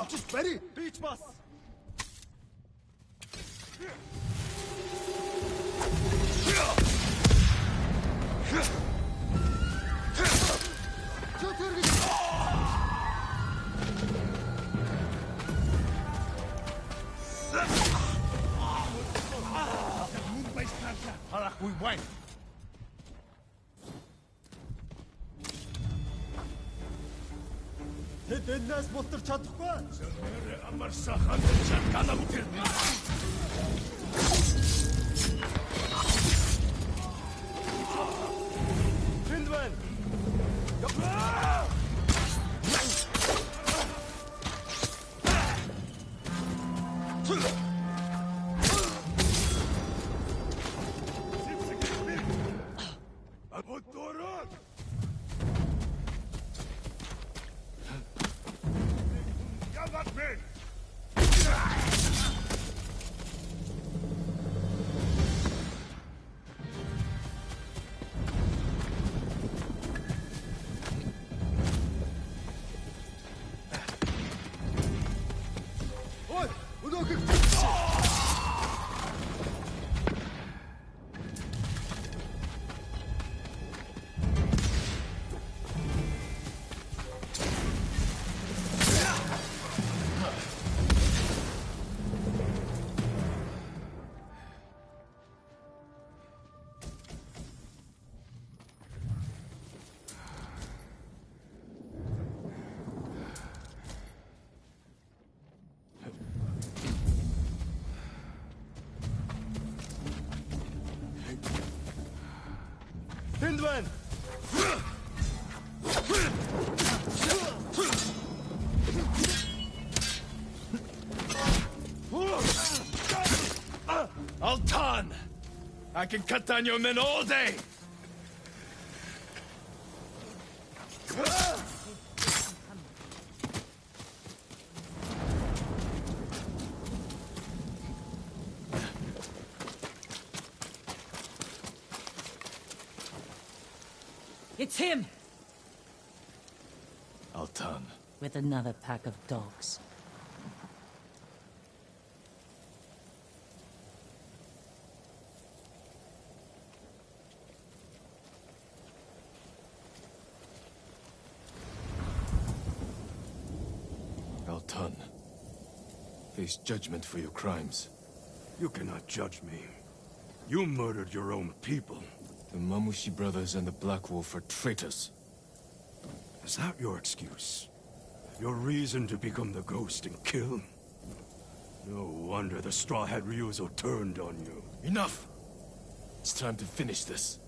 Just ready. Beach bus. We went. Тэд энэс бултар чадахгүй. Зөвхөн амар сахан чанкана бүтэр. Финдвэн. Hindwen!
Altan! I can cut down your men all day!
It's him!
Altan.
With another pack of dogs.
Altan. Face judgment for your crimes.
You cannot judge me. You murdered your own people.
The Mamushi brothers and the Black Wolf are traitors.
Is that your excuse? Your reason to become the ghost and kill? No wonder the Straw Hat Ryuzo turned on you.
Enough! It's time to finish this.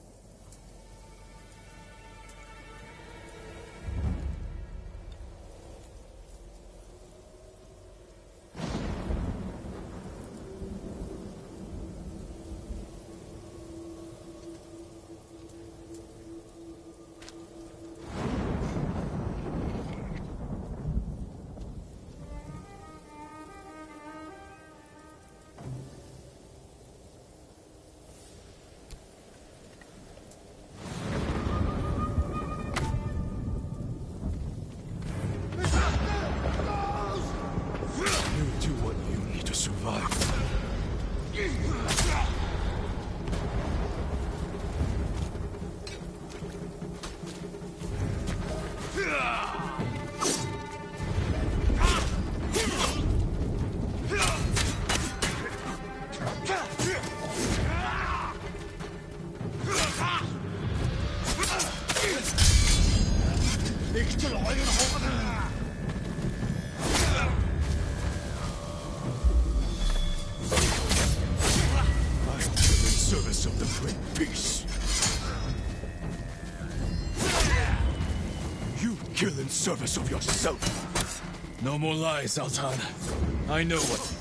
Service of yourself.
No more lies, Altan. I know what...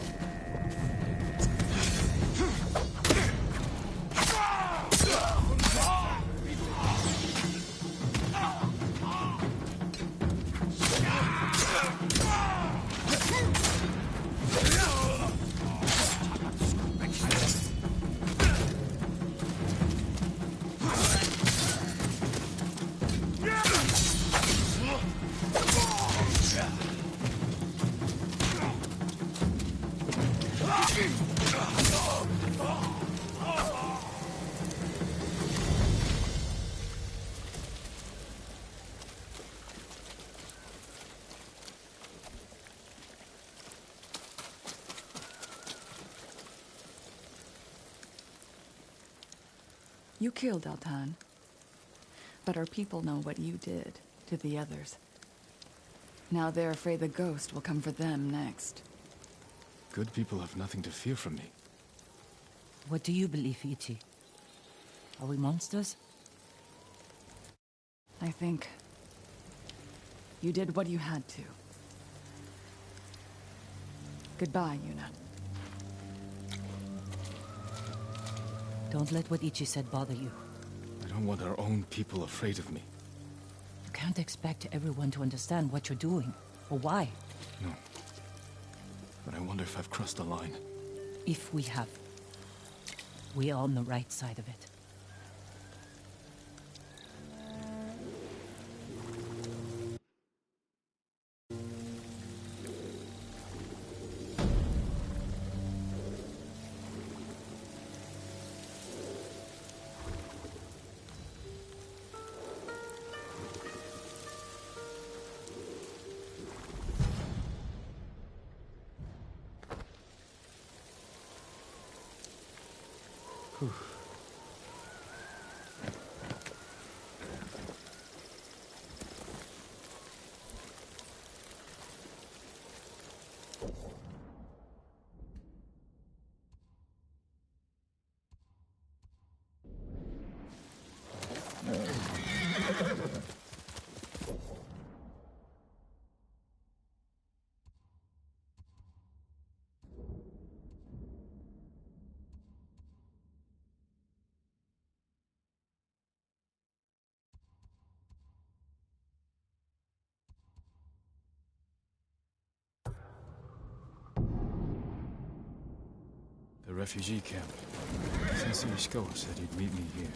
You killed Altan. But our people know what you did to the others. Now they're afraid the ghost will come for them next.
Good people have nothing to fear from me.
What do you believe, Ichi? Are we monsters?
I think you did what you had to. Goodbye, Yuna.
Don't let what Ichi said bother you.
I don't want our own people afraid of me.
You can't expect everyone to understand what you're doing, or why.
No. But I wonder if I've crossed the line.
If we have. We are on the right side of it.
refugee camp. Sensei Ishikawa said he'd meet me here.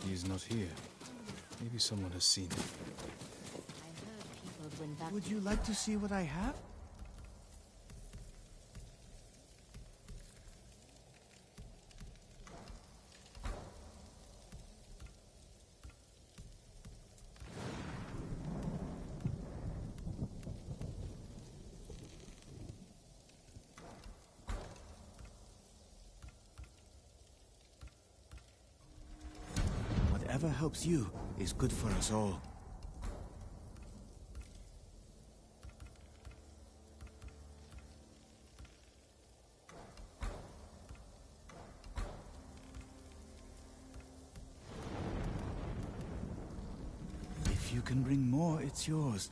He is not here. Maybe someone has seen him.
Would you like to see what I have? Whatever helps you is good for us all. If you can bring more, it's yours.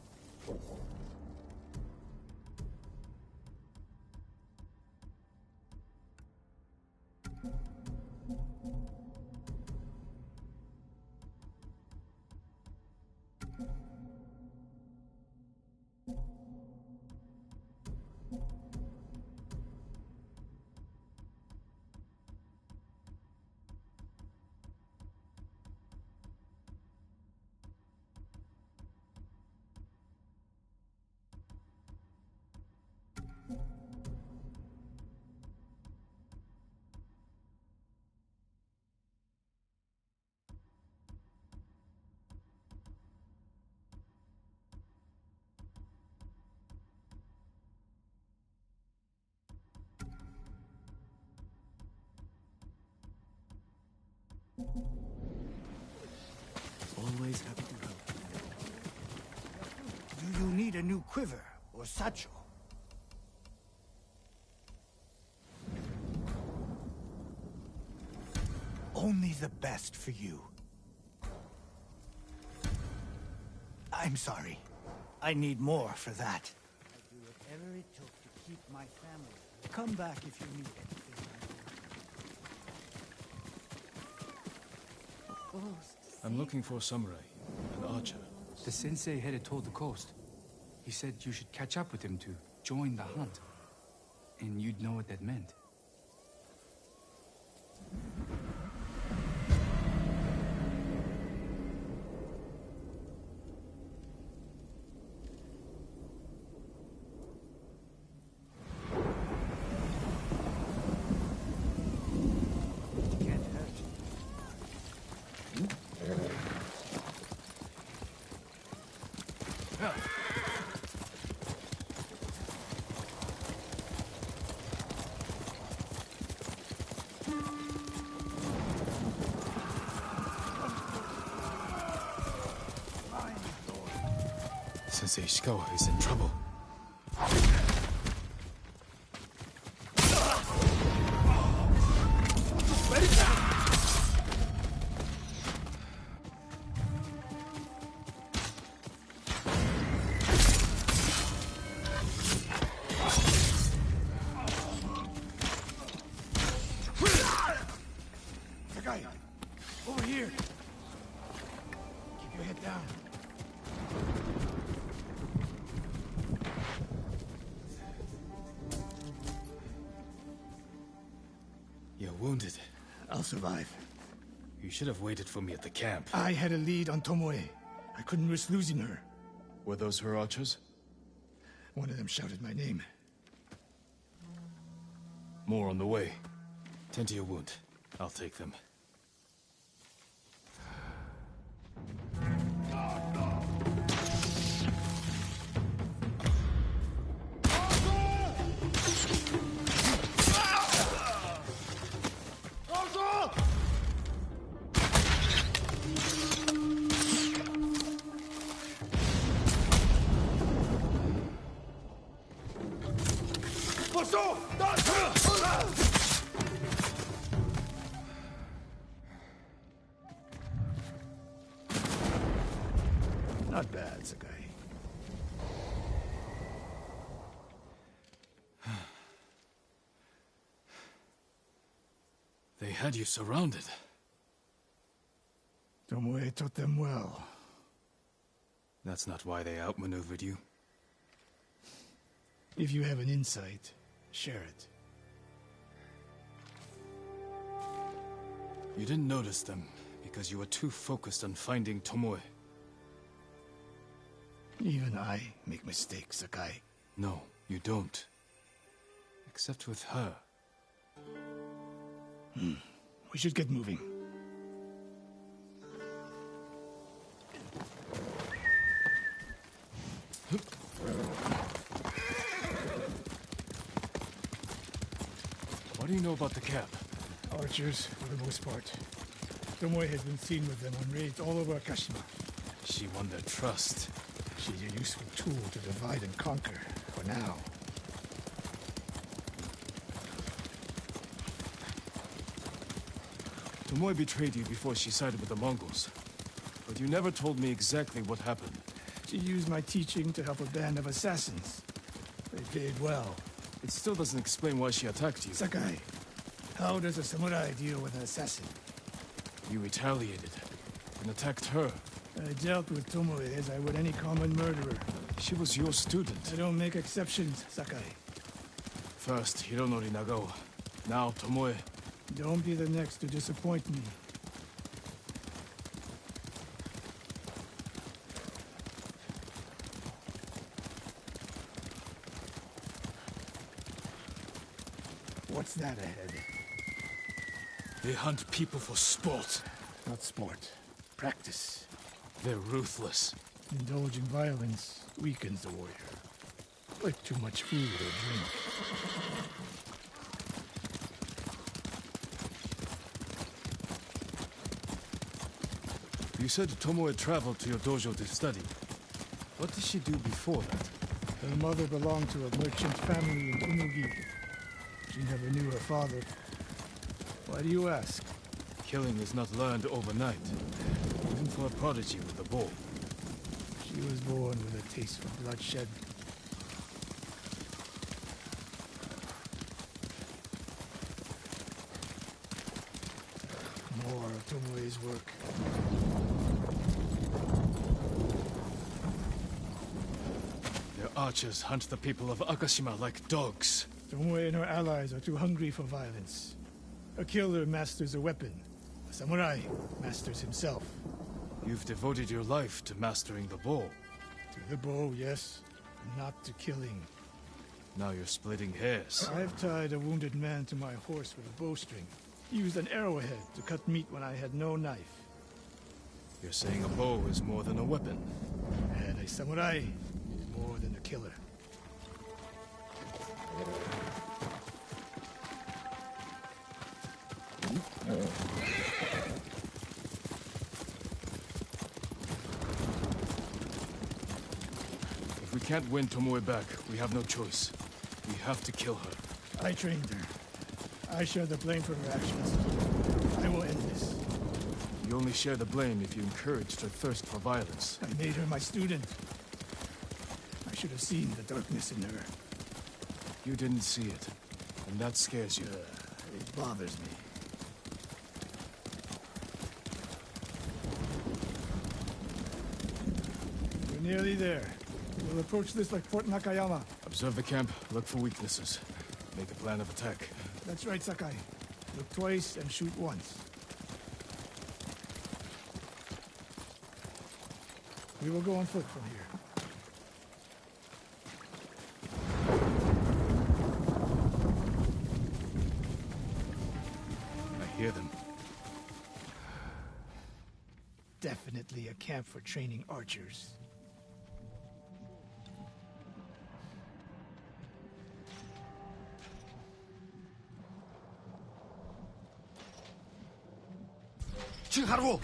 Always happy to help.
Do you need a new quiver or satchel? Only the best for you. I'm sorry. I need more for that.
I do whatever it took to keep my family.
Come back if you need anything.
I'm looking for a samurai, an archer.
The sensei headed toward the coast. He said you should catch up with him to join the hunt. And you'd know what that meant.
Sensei Ishikawa is in trouble.
Sakai, over here. Keep your head down.
You're wounded.
I'll survive.
You should have waited for me at the camp.
I had a lead on Tomoe. I couldn't risk losing her.
Were those her archers?
One of them shouted my name.
More on the way. Tend to your wound. I'll take them.
Not bad, Sakai.
They had you surrounded.
Tomoe taught them well.
That's not why they outmaneuvered you.
If you have an insight, share it.
You didn't notice them because you were too focused on finding Tomoe.
Even I make mistakes, Sakai.
No, you don't. Except with her.
We should get moving.
What do you know about the camp?
Archers, for the most part. Tomoe has been seen with them on raids all over Akashima.
She won their trust.
She's a useful tool to divide and conquer, for now.
Tomoe betrayed you before she sided with the Mongols. But you never told me exactly what happened.
She used my teaching to help a band of assassins. They paid well.
It still doesn't explain why she attacked you.
Sakai, how does a samurai deal with an assassin?
You retaliated and attacked her.
I dealt with Tomoe as I would any common murderer.
She was your student.
I don't make exceptions, Sakai.
First, Hironori Nagao. Now, Tomoe.
Don't be the next to disappoint me. What's that ahead?
They hunt people for sport.
Not sport. Practice.
They're ruthless.
Indulging violence weakens the warrior. Like too much food or drink.
You said Tomoe traveled to your dojo to study. What did she do before that?
Her mother belonged to a merchant family in Umugi. She never knew her father. Why do you ask?
Killing is not learned overnight. Even for a prodigy with a bow.
She was born with a taste for bloodshed. More of Tomoe's work.
Their archers hunt the people of Akashima like dogs.
Tomoe and her allies are too hungry for violence. A killer masters a weapon. A samurai masters himself.
You've devoted your life to mastering the bow.
To the bow, yes. Not to killing.
Now you're splitting hairs.
I've tied a wounded man to my horse with a bowstring. Used an arrowhead to cut meat when I had no knife.
You're saying a bow is more than a weapon.
And a samurai is more than a killer.
If we can't win Tomoe back, we have no choice. We have to kill her.
I trained her. I share the blame for her actions. I will end this.
You only share the blame if you encouraged her thirst for violence.
I made her my student. I should have seen the darkness in her.
You didn't see it, and that scares you.
It bothers me. We're nearly there. We'll approach this like Fort Nakayama.
Observe the camp, look for weaknesses. Make a plan of attack.
That's right, Sakai. Look twice and shoot once. We will go on foot from here.
I hear them.
Definitely a camp for training archers.
Haru!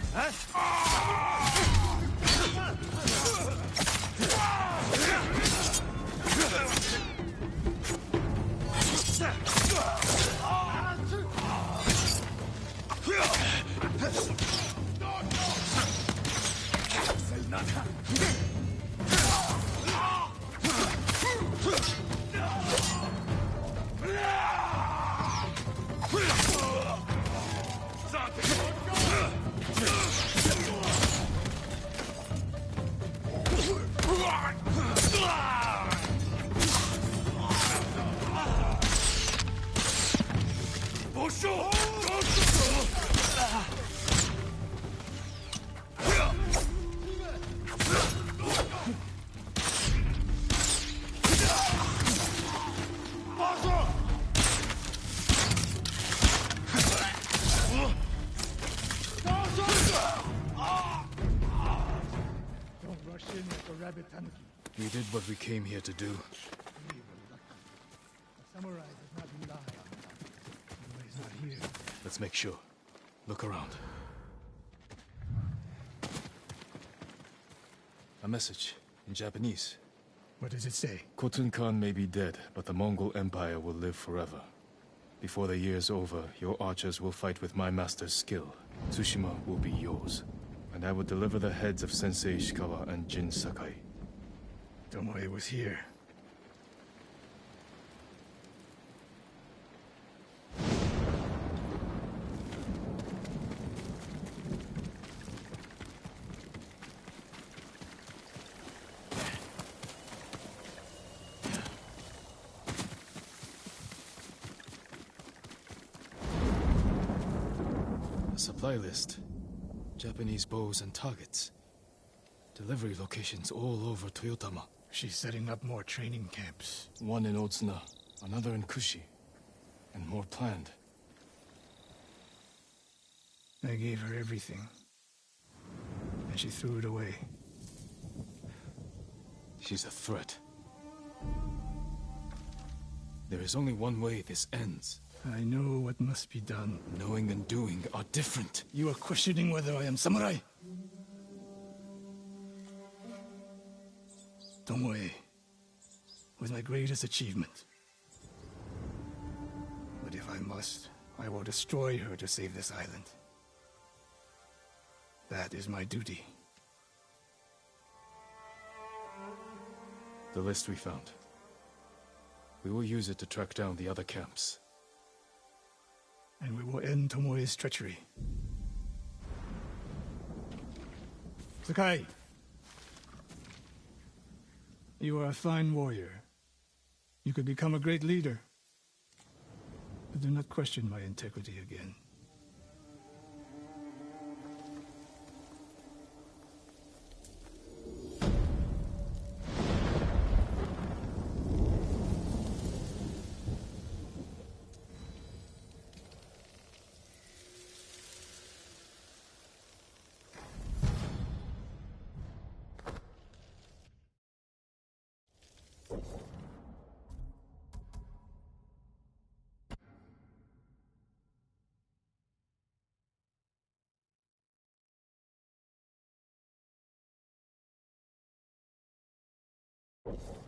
Tanuki.
We did what we came here to do.
We were lucky. The samurai does not rely on luck. He's not here.
Let's make sure. Look around. A message in Japanese.
What does it say?
Khotun Khan may be dead, but the Mongol Empire will live forever. Before the year's over, your archers will fight with my master's skill. Tsushima will be yours. And I will deliver the heads of Sensei Ishikawa and Jin Sakai.
Tomoe was here.
A supply list. Japanese bows and targets. Delivery locations all over Toyotama.
She's setting up more training camps.
One in Otsuna, another in Kushi, and more planned.
I gave her everything, and she threw it away.
She's a threat. There is only one way this ends.
I know what must be done.
Knowing and doing are different.
You are questioning whether I am samurai? Tomoe was my greatest achievement. But if I must, I will destroy her to save this island. That is my duty.
The list we found. We will use it to track down the other camps.
And we will end Tomoe's treachery. Sakai! You are a fine warrior. You could become a great leader. But do not question my integrity again.
You